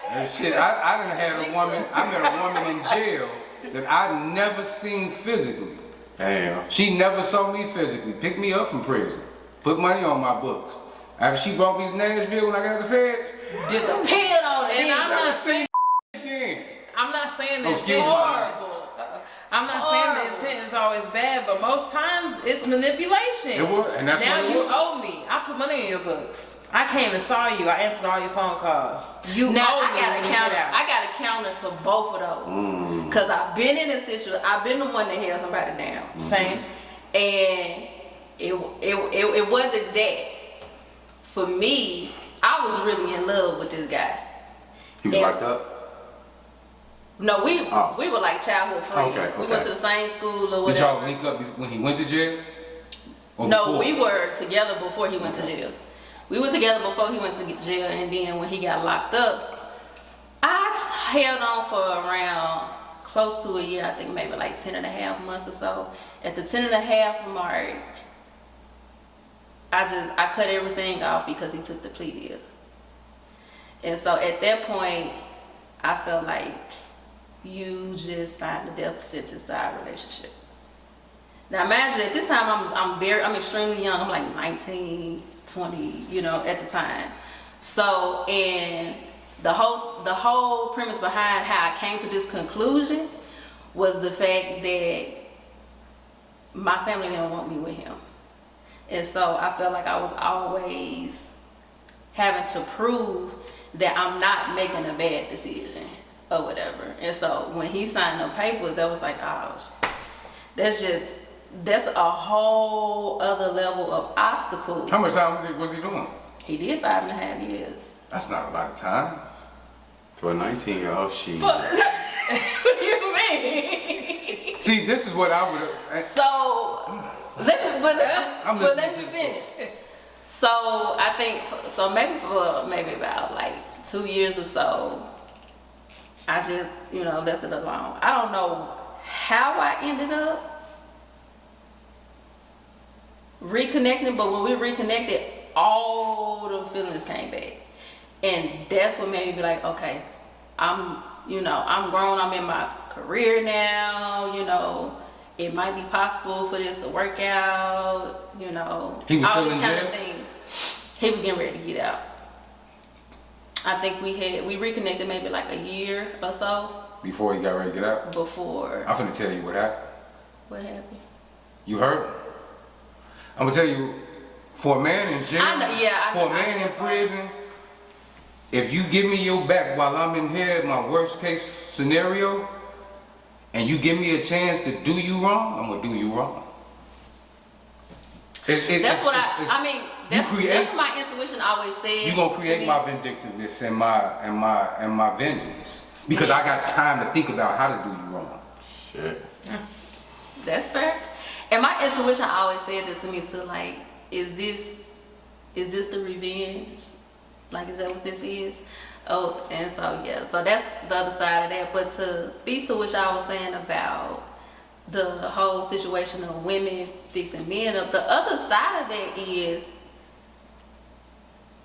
Speaker 1: And shit, I done had a woman, I met a woman in jail that I never seen physically.
Speaker 3: Damn.
Speaker 1: She never saw me physically. Picked me up from prison. Put money on my books. After she brought me to Nashville when I got out of the feds,
Speaker 2: Disappeared on it.
Speaker 4: And I'm
Speaker 1: never
Speaker 4: not
Speaker 1: seen again.
Speaker 4: I'm not saying
Speaker 1: Oh,
Speaker 4: that
Speaker 1: excuse
Speaker 4: it's
Speaker 1: me.
Speaker 4: horrible. I'm not saying the
Speaker 2: Horrible.
Speaker 4: intent is always bad, but most times it's manipulation.
Speaker 1: It was, and that's
Speaker 4: now
Speaker 1: what it
Speaker 4: you
Speaker 1: was.
Speaker 4: owe me. I put money in your books. I came and saw you. I answered all your phone calls. You
Speaker 2: Now
Speaker 4: owe
Speaker 2: I
Speaker 4: me
Speaker 2: got
Speaker 4: when
Speaker 2: a
Speaker 4: you
Speaker 2: counter.
Speaker 4: get out.
Speaker 2: I got a counter to both of those. Cause I've been in a situation. I've been the one that held somebody down,
Speaker 4: Same.
Speaker 2: and it wasn't that. For me, I was really in love with this guy.
Speaker 3: He was
Speaker 2: And-
Speaker 3: locked up?
Speaker 2: No, we
Speaker 3: Oh.
Speaker 2: were like childhood friends.
Speaker 3: Okay,
Speaker 2: We went
Speaker 3: okay.
Speaker 2: to the same school or
Speaker 1: Did
Speaker 2: whatever.
Speaker 1: y'all link up when he went to jail? Or
Speaker 2: No,
Speaker 1: before?
Speaker 2: we were together before he went to jail. We were together before he went to jail, and then when he got locked up, I held on for around close to a year. I think maybe like 10 and a half months or so. At the 10 and a half mark, I cut everything off because he took the plea deal. And so at that point, I felt like you just signed the death sentence to our relationship. Now imagine at this time I'm extremely young. I'm like 19, 20, at the time. So, and the whole premise behind how I came to this conclusion was the fact that my family didn't want me with him. And so I felt like I was always having to prove that I'm not making a bad decision or whatever. And so when he signed the papers, I was like, oh, that's a whole other level of obstacles.
Speaker 1: How much time was he doing?
Speaker 2: He did 5.5 years.
Speaker 1: That's not a lot of time.
Speaker 3: For a 19-year-old, she.
Speaker 2: What do you mean?
Speaker 1: See, this is what I would have.
Speaker 2: So let me finish. So I think maybe about like 2 years or so, I just left it alone. I don't know how I ended up reconnecting, but when we reconnected, all the feelings came back, and that's what made me be like, okay, I'm grown. I'm in my career now. It might be possible for this to work out.
Speaker 1: He was
Speaker 2: all
Speaker 1: still
Speaker 2: these
Speaker 1: in
Speaker 2: kind
Speaker 1: jail?
Speaker 2: of things. He was getting ready to get out. I think we reconnected maybe like a year or so
Speaker 1: Before he got ready to get out?
Speaker 2: before.
Speaker 1: I'm finna tell you what happened.
Speaker 2: What happened?
Speaker 1: You heard? I'm gonna tell you, for a man in jail,
Speaker 2: I know
Speaker 1: for a man in
Speaker 2: that part.
Speaker 1: prison, if you give me your back while I'm in here, my worst case scenario, and you give me a chance to do you wrong, I'm gonna do you wrong.
Speaker 2: That's what my intuition always said.
Speaker 1: You gonna
Speaker 2: to
Speaker 1: create
Speaker 2: me.
Speaker 1: my vindictiveness and my vengeance because I got time to think about how to do you wrong.
Speaker 3: Shit.
Speaker 2: That's fair. And my intuition always said this to me too, like, is this the revenge? Like, is that what this is? Oh, and so yeah, so that's the other side of that. But to speak to what y'all was saying about the whole situation of women fixing men up, the other side of that is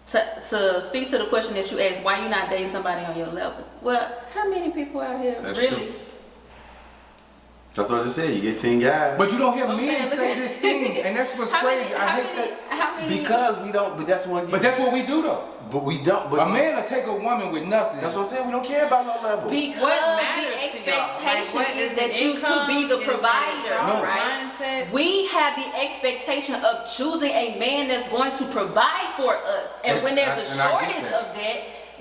Speaker 2: to speak to the question that you asked, why you not dating somebody on your level? Well, how many people out here
Speaker 1: That's
Speaker 2: really?
Speaker 1: true.
Speaker 3: That's what I just said. You get 10 guys.
Speaker 1: But you don't hear
Speaker 2: I'm
Speaker 1: men
Speaker 2: saying,
Speaker 1: say
Speaker 2: look-
Speaker 1: this thing, and that's what's
Speaker 2: How
Speaker 1: crazy.
Speaker 2: many?
Speaker 1: I
Speaker 2: How
Speaker 1: hate
Speaker 2: many?
Speaker 1: that.
Speaker 2: How many?
Speaker 3: Because we don't. But that's one.
Speaker 1: But that's what we do though.
Speaker 3: But we don't. But
Speaker 1: A man will take a woman with nothing.
Speaker 3: That's what I'm saying. We don't care about no level.
Speaker 2: Because
Speaker 4: What
Speaker 2: the
Speaker 4: matters to y'all?
Speaker 2: expectation
Speaker 4: Like, what
Speaker 2: is
Speaker 4: is
Speaker 2: that
Speaker 4: it,
Speaker 2: you
Speaker 4: income?
Speaker 2: to be the
Speaker 4: Is it
Speaker 2: provider,
Speaker 4: thought,
Speaker 2: right?
Speaker 4: mindset?
Speaker 2: We have the expectation of choosing a man that's going to provide for us. And when there's a
Speaker 1: And I get
Speaker 2: shortage
Speaker 1: that.
Speaker 2: of that,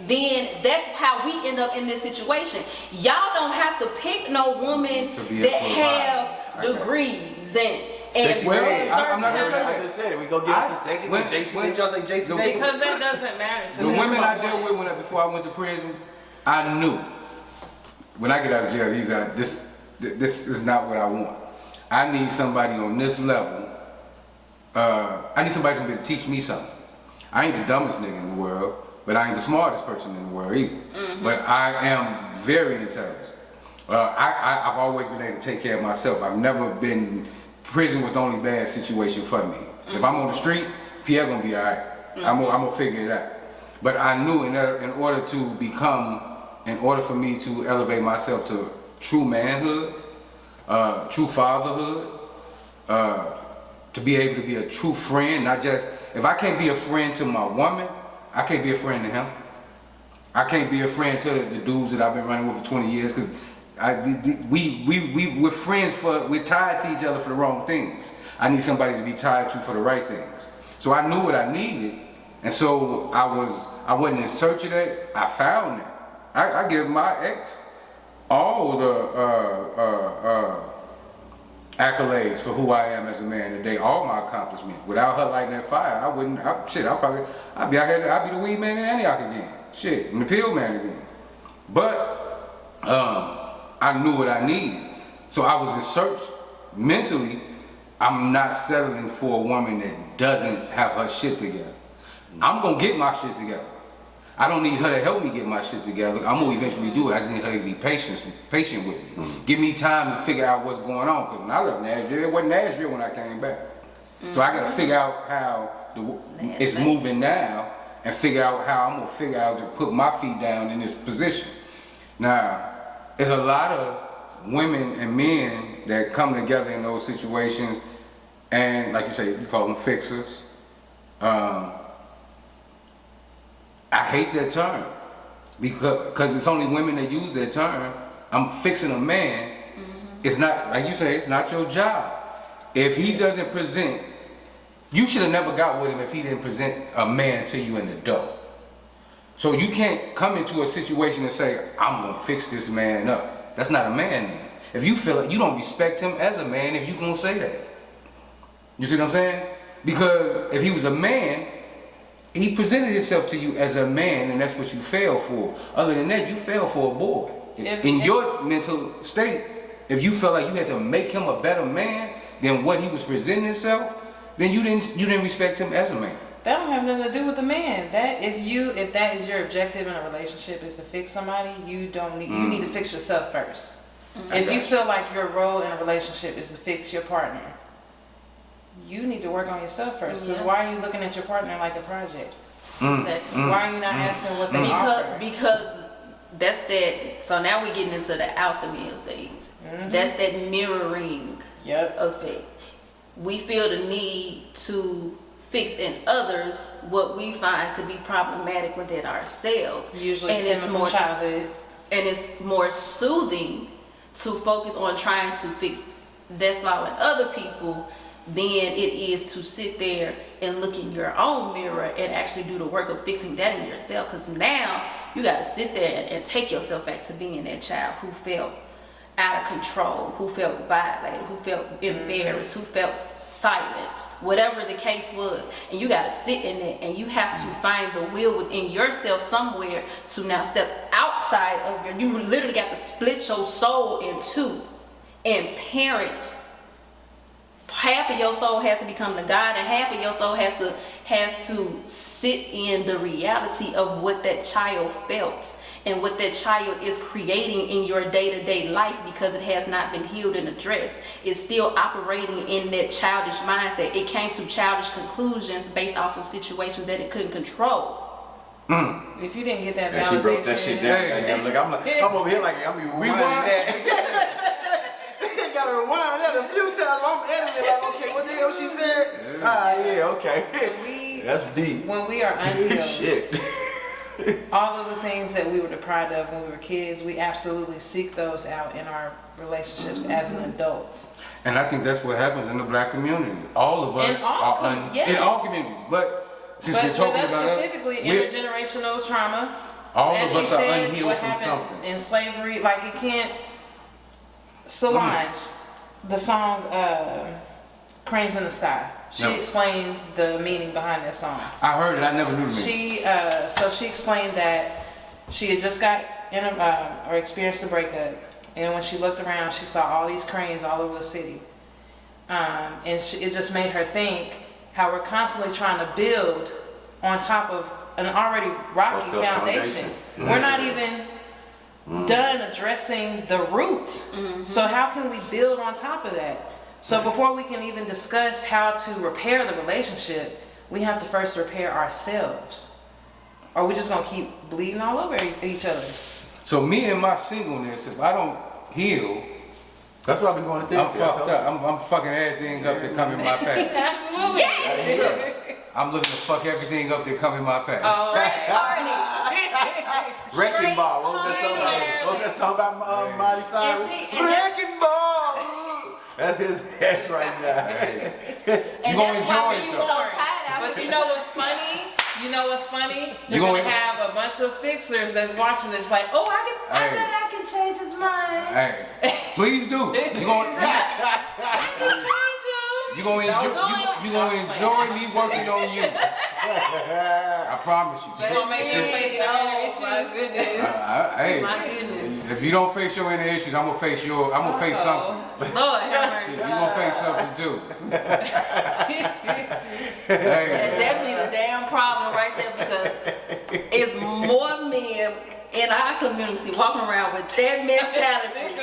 Speaker 2: then that's how we end up in this situation. Y'all don't have to pick no woman
Speaker 1: To be a
Speaker 2: that
Speaker 1: provider.
Speaker 2: have
Speaker 1: I got you.
Speaker 2: degrees and
Speaker 3: Sexy
Speaker 1: Well,
Speaker 3: man.
Speaker 1: I'm not gonna say
Speaker 3: I
Speaker 1: that.
Speaker 3: just said it. We go get us a sexy
Speaker 1: when-
Speaker 3: man. Jason.
Speaker 1: when-
Speaker 3: Did y'all say Jason?
Speaker 1: the-
Speaker 3: Davis?
Speaker 4: Because that doesn't matter to
Speaker 1: The
Speaker 4: me.
Speaker 1: women I
Speaker 4: But
Speaker 1: dealt with before I went to prison, I knew when I get out of jail, this is not what I want. I need somebody on this level. I need somebody who's gonna be able to teach me something. I ain't the dumbest nigga in the world, but I ain't the smartest person in the world either. But I am very intelligent. I've always been able to take care of myself. I've never been. Prison was the only bad situation for me. If I'm on the street, Pierre gonna be alright. I'm gonna figure it out. But I knew in order for me to elevate myself to true manhood, true fatherhood, to be able to be a true friend, not just, if I can't be a friend to my woman, I can't be a friend to him. I can't be a friend to the dudes that I've been running with for 20 years because we're friends we're tied to each other for the wrong things. I need somebody to be tied to for the right things. So I knew what I needed, and so I wasn't in search of that. I found it. I give my ex all the accolades for who I am as a man today, all my accomplishments. Without her lighting that fire, I'd be the weed man in Antioch again. Shit, and the pill man again. But I knew what I needed. So I was in search mentally. I'm not settling for a woman that doesn't have her shit together. I'm gonna get my shit together. I don't need her to help me get my shit together. I'm gonna eventually do it. I just need her to be patient with me. Give me time to figure out what's going on. Because when I left Nashville, it wasn't Nashville when I came back. So I gotta figure out how it's moving now and figure out how I'm gonna figure out to put my feet down in this position. Now, there's a lot of women and men that come together in those situations and, like you say, you call them fixers. I hate that term because it's only women that use that term. I'm fixing a man. It's not, like you say, it's not your job. If he doesn't present You should have never got with him if he didn't present a man to you in the dough. So you can't come into a situation and say, I'm gonna fix this man up. That's not a man then. If you feel it, you don't respect him as a man if you gonna say that. You see what I'm saying? Because if he was a man, he presented himself to you as a man, and that's what you fell for. Other than that, you fell for a boy. In your mental state, if you felt like you had to make him a better man than what he was presenting himself, then you didn't respect him as a man.
Speaker 4: That don't have nothing to do with the man. That if that is your objective in a relationship is to fix somebody, you need to fix yourself first. If you feel like your role in a relationship is to fix your partner, you need to work on yourself first. Because why are you looking at your partner like a project?
Speaker 2: Exactly.
Speaker 4: Why are you not asking what they offer?
Speaker 2: Because that's that. So now we're getting into the alchemy of things. That's that mirroring effect. We feel the need to fix in others what we find to be problematic within ourselves.
Speaker 4: Usually
Speaker 2: and
Speaker 4: stemming from childhood.
Speaker 2: And it's more soothing to focus on trying to fix that flaw in other people than it is to sit there and look in your own mirror and actually do the work of fixing that in yourself. Because now you got to sit there and take yourself back to being that child who felt out of control, who felt violated, who felt embarrassed, who felt silenced, whatever the case was. And you got to sit in it, and you have to find the will within yourself somewhere to now step outside of your, you literally got to split your soul in two and parent. Half of your soul has to become the God, and half of your soul has to sit in the reality of what that child felt and what that child is creating in your day-to-day life, because it has not been healed and addressed. It's still operating in that childish mindset. It came to childish conclusions based off of situations that it couldn't control.
Speaker 4: If you didn't get that
Speaker 3: And
Speaker 4: validation,
Speaker 3: she broke that shit down. Look, I'm over here like I'm rewinding that. Gotta rewind that a few times. I'm editing like, okay, what the hell she said? Okay. That's deep.
Speaker 4: when we are unhealed,
Speaker 3: Shit.
Speaker 4: all of the things that we were deprived of when we were kids, we absolutely seek those out in our relationships as an adult.
Speaker 1: And I think that's what happens in the black community. All of us in all communities. But since we're talking about
Speaker 4: specifically intergenerational trauma,
Speaker 1: all
Speaker 4: as
Speaker 1: of us
Speaker 4: she
Speaker 1: are
Speaker 4: said,
Speaker 1: unhealed
Speaker 4: what
Speaker 1: from
Speaker 4: happened
Speaker 1: something.
Speaker 4: in slavery, like it can't. Solange, the song "Cranes in the Sky." She
Speaker 1: No.
Speaker 4: explained the meaning behind that song.
Speaker 1: I heard it. I never knew the meaning.
Speaker 4: She explained that she had just got in or experienced a breakup, and when she looked around, she saw all these cranes all over the city, and it just made her think how we're constantly trying to build on top of an already rocky
Speaker 3: Fucked up
Speaker 4: foundation.
Speaker 3: foundation.
Speaker 4: We're not even done addressing the root. So how can we build on top of that? So before we can even discuss how to repair the relationship, we have to first repair ourselves. Or we're just gonna keep bleeding all over each other.
Speaker 1: So me and my singleness, if I don't heal,
Speaker 3: That's why I've been going to
Speaker 1: I'm
Speaker 3: therapy.
Speaker 1: fucked up. I'm fucking everything up that come in my path.
Speaker 4: Absolutely.
Speaker 2: Yes!
Speaker 1: I'm looking to fuck everything up that come in my path.
Speaker 4: All right.
Speaker 3: Wrecking Ball. What was that song about? What was that song about Miley Cyrus?
Speaker 2: and
Speaker 3: Wrecking Ball. That's his ass right now.
Speaker 1: You gonna enjoy it
Speaker 2: you
Speaker 1: though.
Speaker 2: so tired out.
Speaker 4: But you know what's funny?
Speaker 1: You
Speaker 4: You're
Speaker 1: gonna-
Speaker 4: gonna have a bunch of fixers that's watching this like, oh, I
Speaker 1: Hey.
Speaker 4: bet I can change his mind.
Speaker 1: Hey, please do. You gonna
Speaker 4: I can change him.
Speaker 1: you gonna enjoy me working on you. I promise you.
Speaker 4: They're gonna make you face their inner issues.
Speaker 2: My goodness.
Speaker 1: Hey,
Speaker 2: My goodness.
Speaker 1: if you don't face your inner issues, I'm gonna face something.
Speaker 2: Lord have mercy.
Speaker 1: You gonna face something too.
Speaker 2: That's
Speaker 1: Hey,
Speaker 2: definitely the damn problem right there, because it's more men in our community walking around with that mentality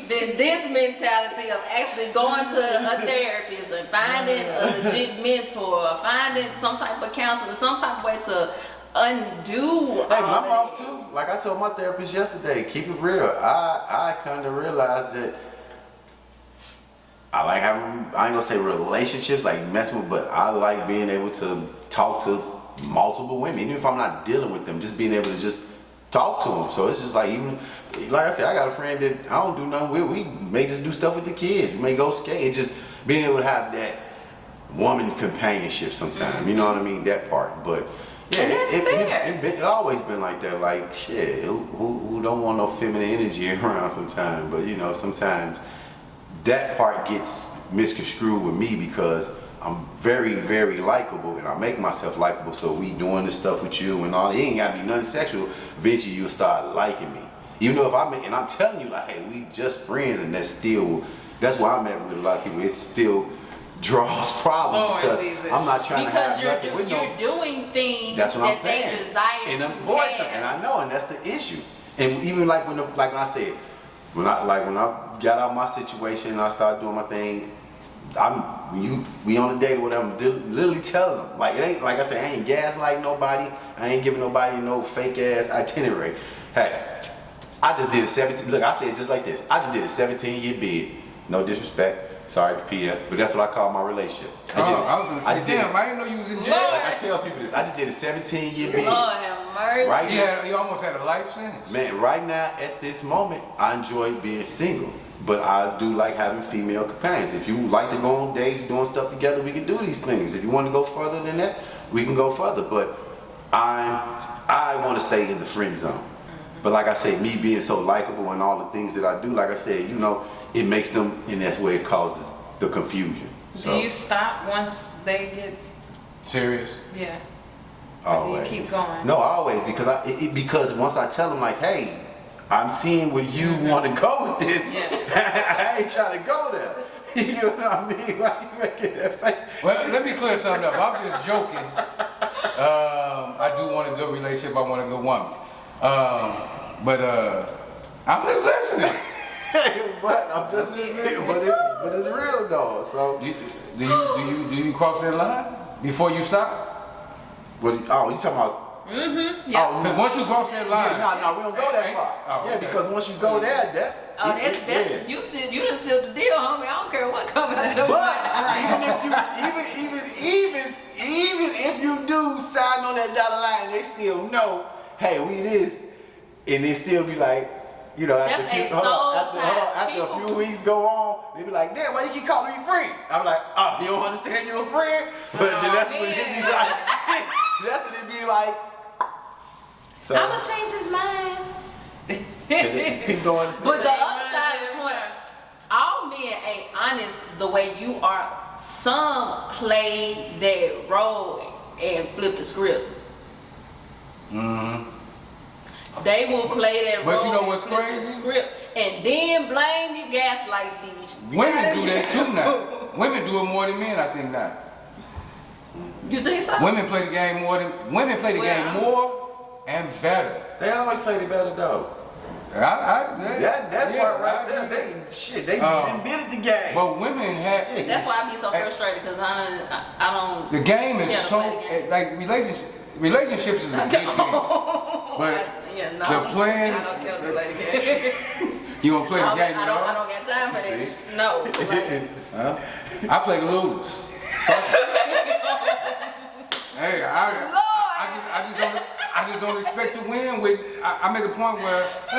Speaker 2: than this mentality of actually going to a therapist and finding a legit mentor, or finding some type of counselor, some type of way to undo
Speaker 3: Hey,
Speaker 2: all
Speaker 3: my
Speaker 2: that.
Speaker 3: mouth too. Like I told my therapist yesterday, keep it real. I kind of realized that I like having, I ain't gonna say relationships, like messing with, but I like being able to talk to multiple women, even if I'm not dealing with them, just being able to just talk to them. So it's just like, even, like I said, I got a friend that I don't do nothing with. We may just do stuff with the kids. We may go skate. Just being able to have that woman companionship sometimes. You know what I mean? That part. But yeah,
Speaker 2: And that's fair.
Speaker 3: it always been like that. Like shit, who don't want no feminine energy around sometimes? But you know, sometimes that part gets misconstrued with me because I'm very, very likable and I make myself likable. So we doing this stuff with you and all, it ain't gotta be nothing sexual. Eventually you'll start liking me. Even though and I'm telling you like, hey, we just friends, and that's why I'm at with a lot of people. It still draws problems
Speaker 4: Lord
Speaker 3: because
Speaker 4: Jesus.
Speaker 3: I'm not trying
Speaker 2: Because
Speaker 3: to have nothing with
Speaker 2: you're doing things
Speaker 3: That's what I'm
Speaker 2: that
Speaker 3: saying.
Speaker 2: they desire
Speaker 3: And
Speaker 2: to
Speaker 3: I'm boyfriend, and
Speaker 2: have.
Speaker 3: I know, and that's the issue. And even like when I said, when I got out of my situation and I started doing my thing, we on a date or whatever, I'm literally telling them, like, it ain't, like I said, I ain't gaslighting nobody, I ain't giving nobody no fake ass itinerary. Hey, I just did a 17, look, I said it just like this, I just did a 17-year bid, no disrespect, sorry to PF, but that's what I call my relationship.
Speaker 1: I was gonna say, damn, I didn't know you was in jail.
Speaker 2: Lord.
Speaker 3: Like I tell people this, I just did a 17-year bid.
Speaker 2: Lord have mercy.
Speaker 3: Right now,
Speaker 1: You almost had a life sentence.
Speaker 3: man, right now at this moment, I enjoy being single, but I do like having female companions. If you like to go on dates, doing stuff together, we can do these things. If you want to go further than that, we can go further. But I want to stay in the friend zone. But like I say, me being so likable and all the things that I do, like I said, you know, it makes them, and that's where it causes the confusion.
Speaker 4: Do you stop once they get,
Speaker 1: Serious?
Speaker 4: yeah?
Speaker 3: Always.
Speaker 4: Do you keep going?
Speaker 3: No, always, because because once I tell them like, hey, I'm seeing where you want to go with this.
Speaker 4: Yeah.
Speaker 3: I ain't trying to go there. You know what I mean? Why you making that face?
Speaker 1: Well, let me clear something up. I'm just joking. I do want a good relationship. I want a good woman. But I'm just listening.
Speaker 3: But I'm just, but it's real though. So,
Speaker 1: Do you cross that line before you stop?
Speaker 3: you talking about?
Speaker 2: Yeah.
Speaker 3: Oh,
Speaker 1: Because once you cross that line,
Speaker 3: no, we don't go that far.
Speaker 1: Oh,
Speaker 3: Yeah,
Speaker 1: okay.
Speaker 3: because once you go there, that's.
Speaker 2: Oh, that's
Speaker 3: yeah.
Speaker 2: you done sealed the deal, homie. I don't care what comes out your
Speaker 3: But
Speaker 2: mouth.
Speaker 3: even if you do sign on that dotted line, they still know, hey, we this, and they still be like, you know, after,
Speaker 2: That's a
Speaker 3: after
Speaker 2: soul
Speaker 3: a few weeks go on, they be like, damn, why you keep calling me friend? I'm like, oh, you don't understand you're a friend? But then that's when it be like, that's when it be like. So,
Speaker 4: I'm gonna change his mind.
Speaker 3: people don't understand.
Speaker 2: But the other side of the coin, all men ain't honest the way you are. Some play that role and flip the script.
Speaker 1: Mm-hmm.
Speaker 2: They will play that
Speaker 1: But
Speaker 2: role
Speaker 1: you know
Speaker 2: and
Speaker 1: what's
Speaker 2: flip
Speaker 1: crazy?
Speaker 2: the script and then blame you, gaslight these.
Speaker 1: Women do that too now. Women do it more than men, I think now.
Speaker 2: You think so?
Speaker 1: Women play the game more and better.
Speaker 3: They always play the better though. That
Speaker 1: yeah,
Speaker 3: part right
Speaker 1: I
Speaker 3: there,
Speaker 1: agree.
Speaker 3: they invented the game.
Speaker 1: But women have
Speaker 3: Shit.
Speaker 2: That's why I be so frustrated because I don't.
Speaker 1: the game is
Speaker 2: Yeah,
Speaker 1: so
Speaker 2: play the game.
Speaker 1: like relationships is a big thing. But
Speaker 2: Yeah, no.
Speaker 1: the plan-
Speaker 2: I don't care to play the game.
Speaker 1: You don't play the game
Speaker 2: I
Speaker 1: at all.
Speaker 2: don't got time for
Speaker 3: See?
Speaker 2: this. No. Like,
Speaker 1: Huh? I play to lose. Hey, I just don't expect to win. I make a point where
Speaker 2: I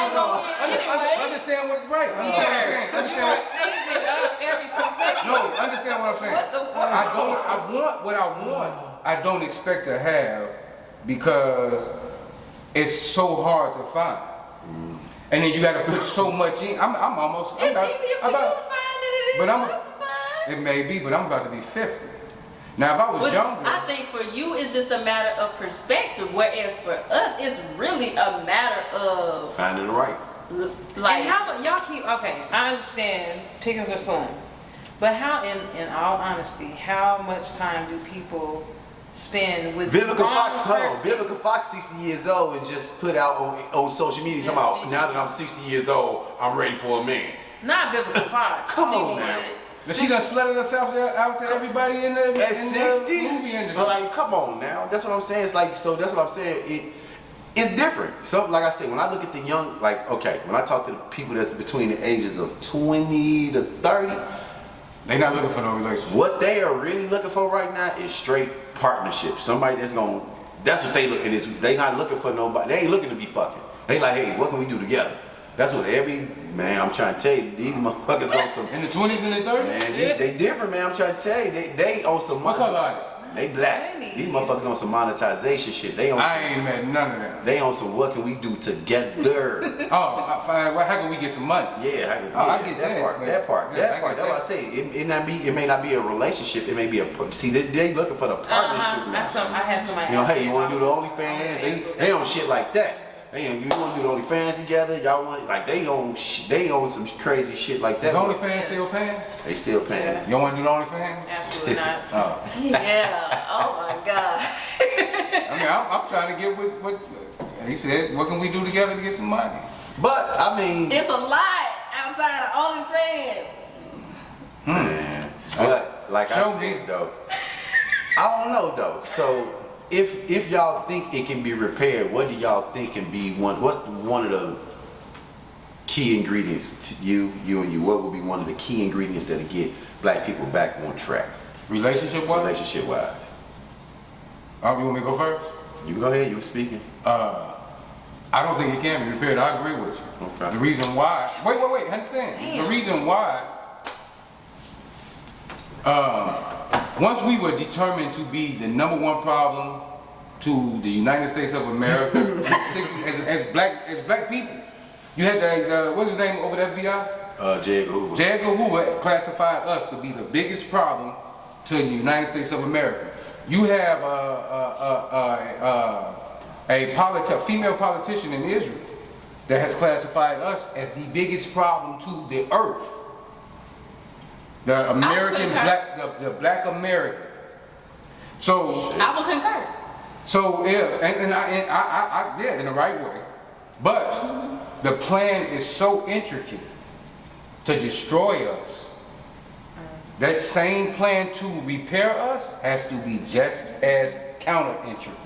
Speaker 2: ain't gonna win anyway.
Speaker 1: understand what right. Understand what I'm saying. Understand what,
Speaker 4: Change it up every 2 seconds.
Speaker 1: no, understand what I'm saying.
Speaker 2: What the fuck?
Speaker 1: I want what I want. I don't expect to have because it's so hard to find. And then you got to put so much in. I'm almost.
Speaker 2: It's easier for you to find than it is
Speaker 1: But
Speaker 2: for
Speaker 1: I'm-
Speaker 2: us to find.
Speaker 1: It may be, but I'm about to be 50. Now, if I was
Speaker 2: Which
Speaker 1: younger,
Speaker 2: I think for you it's just a matter of perspective, whereas for us it's really a matter of
Speaker 3: Finding the right.
Speaker 2: like
Speaker 4: And how y'all keep, okay, I understand pickings are slim, but how, in all honesty, how much time do people spend with the
Speaker 3: Vivica
Speaker 4: wrong
Speaker 3: Fox, hold on.
Speaker 4: person?
Speaker 3: Vivica Fox, 60 years old, and just put out on social media talking about, now that I'm 60 years old, I'm ready for a man.
Speaker 4: Not Vivica Fox.
Speaker 3: Come
Speaker 4: She
Speaker 3: on
Speaker 4: did.
Speaker 3: now.
Speaker 1: she done slutted herself out to everybody in the
Speaker 3: At
Speaker 1: in
Speaker 3: 60?
Speaker 1: the movie industry.
Speaker 3: Like, come on now. That's what I'm saying. It's like, so that's what I'm saying. It's different. So, like I said, when I look at the young, like, okay, when I talk to the people that's between the ages of 20 to 30,
Speaker 1: They not looking for no relationship.
Speaker 3: what they are really looking for right now is straight partnership. Somebody that's what they look, and they not looking for nobody. They ain't looking to be fucking. They like, hey, what can we do together? That's what man, I'm trying to tell you, these motherfuckers on some,
Speaker 1: In the 20s and the 30s?
Speaker 3: man, they different, man. I'm trying to tell you, they on some.
Speaker 1: What color are
Speaker 3: They black.
Speaker 4: 20s.
Speaker 3: These motherfuckers on some monetization shit. They on
Speaker 1: they? I
Speaker 3: some,
Speaker 1: ain't met none of them.
Speaker 3: they on some what can we do together?
Speaker 1: Oh, fine. Well, how can we get some money?
Speaker 3: Yeah,
Speaker 1: I get that,
Speaker 3: part.
Speaker 1: but-
Speaker 3: That part.
Speaker 1: yeah,
Speaker 3: That
Speaker 1: I
Speaker 3: part.
Speaker 1: get
Speaker 3: That's
Speaker 1: that.
Speaker 3: what I say. It may not be a relationship. It may be see they looking for the partnership now.
Speaker 4: I had somebody.
Speaker 3: You know,
Speaker 4: ask
Speaker 3: hey,
Speaker 4: me
Speaker 3: you
Speaker 4: if
Speaker 3: want to
Speaker 4: I
Speaker 3: do the
Speaker 4: was
Speaker 3: OnlyFans? They on shit like that. You want to do the OnlyFans together? Y'all want like they on some crazy shit like that.
Speaker 1: Is OnlyFans still paying?
Speaker 3: They still paying.
Speaker 4: Yeah.
Speaker 1: You don't want to do the OnlyFans?
Speaker 4: Absolutely not.
Speaker 1: Oh.
Speaker 2: Yeah. Oh my God.
Speaker 1: I mean, I'm trying to get with what he said. What can we do together to get some money?
Speaker 3: But I mean,
Speaker 2: It's a lot outside of OnlyFans.
Speaker 3: man, but like I
Speaker 1: Show
Speaker 3: said
Speaker 1: me.
Speaker 3: though, I don't know though. So if y'all think it can be repaired, what do y'all think can be what's one of the key ingredients to you and you? What would be one of the key ingredients that'll get black people back on track,
Speaker 1: Relationship wise?
Speaker 3: relationship wise?
Speaker 1: Oh, you want me to go first?
Speaker 3: You go ahead. You were speaking.
Speaker 1: I don't think it can be repaired. I agree with you.
Speaker 3: Okay.
Speaker 1: The reason why. Wait. Understand.
Speaker 2: Damn.
Speaker 1: The reason why. Once we were determined to be the number one problem to the United States of America in the 60s, as black people, you had what's his name over the FBI?
Speaker 3: J. Edgar Hoover.
Speaker 1: J. Edgar Hoover classified us to be the biggest problem to the United States of America. You have a female politician in Israel that has classified us as the biggest problem to the earth. The American
Speaker 2: concur.
Speaker 1: the black American. So
Speaker 2: I will concur.
Speaker 1: so yeah, and I yeah, in the right way. But the plan is so intricate to destroy us. That same plan to repair us has to be just as counter intricate.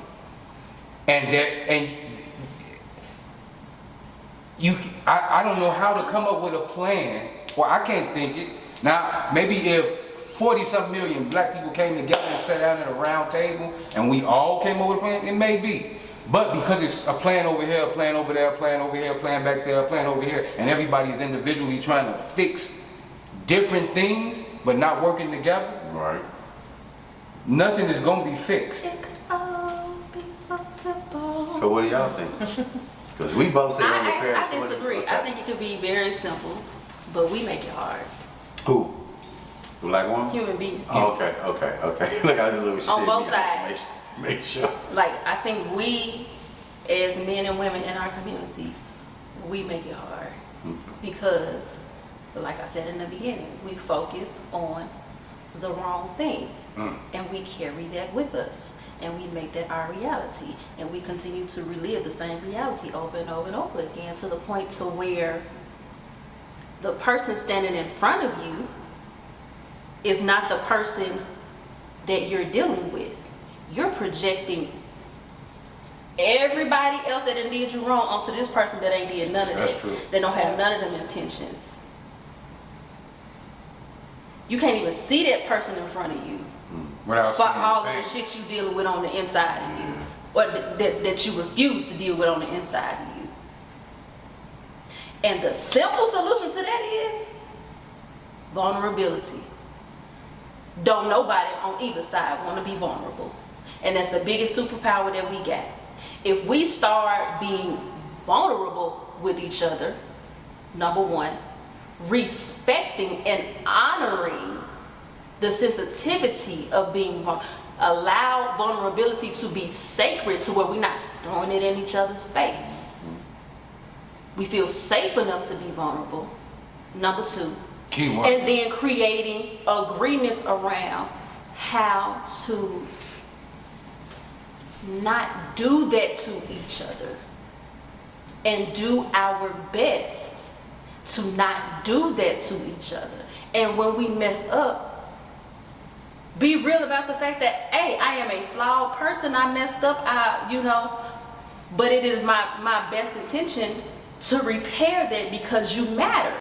Speaker 1: I don't know how to come up with a plan. Well, I can't think it. Now, maybe if 40-something million black people came together and sat down at a round table and we all came up with a plan, it may be. But because it's a plan over here, a plan over there, a plan over here, a plan back there, a plan over here, and everybody is individually trying to fix different things, but not working together,
Speaker 3: Right.
Speaker 1: nothing is going to be fixed.
Speaker 2: It could all be so simple.
Speaker 3: So what do y'all think? Because we both say on repair.
Speaker 2: I
Speaker 3: so what-
Speaker 2: disagree.
Speaker 3: okay.
Speaker 2: I think it could be very simple, but we make it hard.
Speaker 3: Who? The black woman?
Speaker 2: Human beings.
Speaker 3: Oh, okay. Look, I just look what she
Speaker 2: On
Speaker 3: said.
Speaker 2: both
Speaker 3: We gotta
Speaker 2: sides.
Speaker 3: Make sure.
Speaker 2: Like, I think we, as men and women in our community, we make it hard. Because, like I said in the beginning, we focus on the wrong thing. And we carry that with us. And we make that our reality. And we continue to relive the same reality over and over and over again, to the point to where the person standing in front of you is not the person that you're dealing with. You're projecting everybody else that done did you wrong onto this person that ain't did none of that.
Speaker 1: That's true.
Speaker 2: That don't have none of them intentions. You can't even see that person in front of you
Speaker 1: Without
Speaker 2: for
Speaker 1: seeing
Speaker 2: all
Speaker 1: the
Speaker 2: of the
Speaker 1: pain.
Speaker 2: shit you dealing with on the inside of you, or that you refuse to deal with on the inside of you. And the simple solution to that is vulnerability. Don't nobody on either side want to be vulnerable. And that's the biggest superpower that we got. If we start being vulnerable with each other, number one, respecting and honoring the sensitivity of being vulnerable, allow vulnerability to be sacred to where we're not throwing it in each other's face. We feel safe enough to be vulnerable. Number two,
Speaker 1: Keyword.
Speaker 2: and then creating agreements around how to not do that to each other and do our best to not do that to each other. And when we mess up, be real about the fact that, hey, I am a flawed person. I messed up, but it is my best intention to repair that because you matter.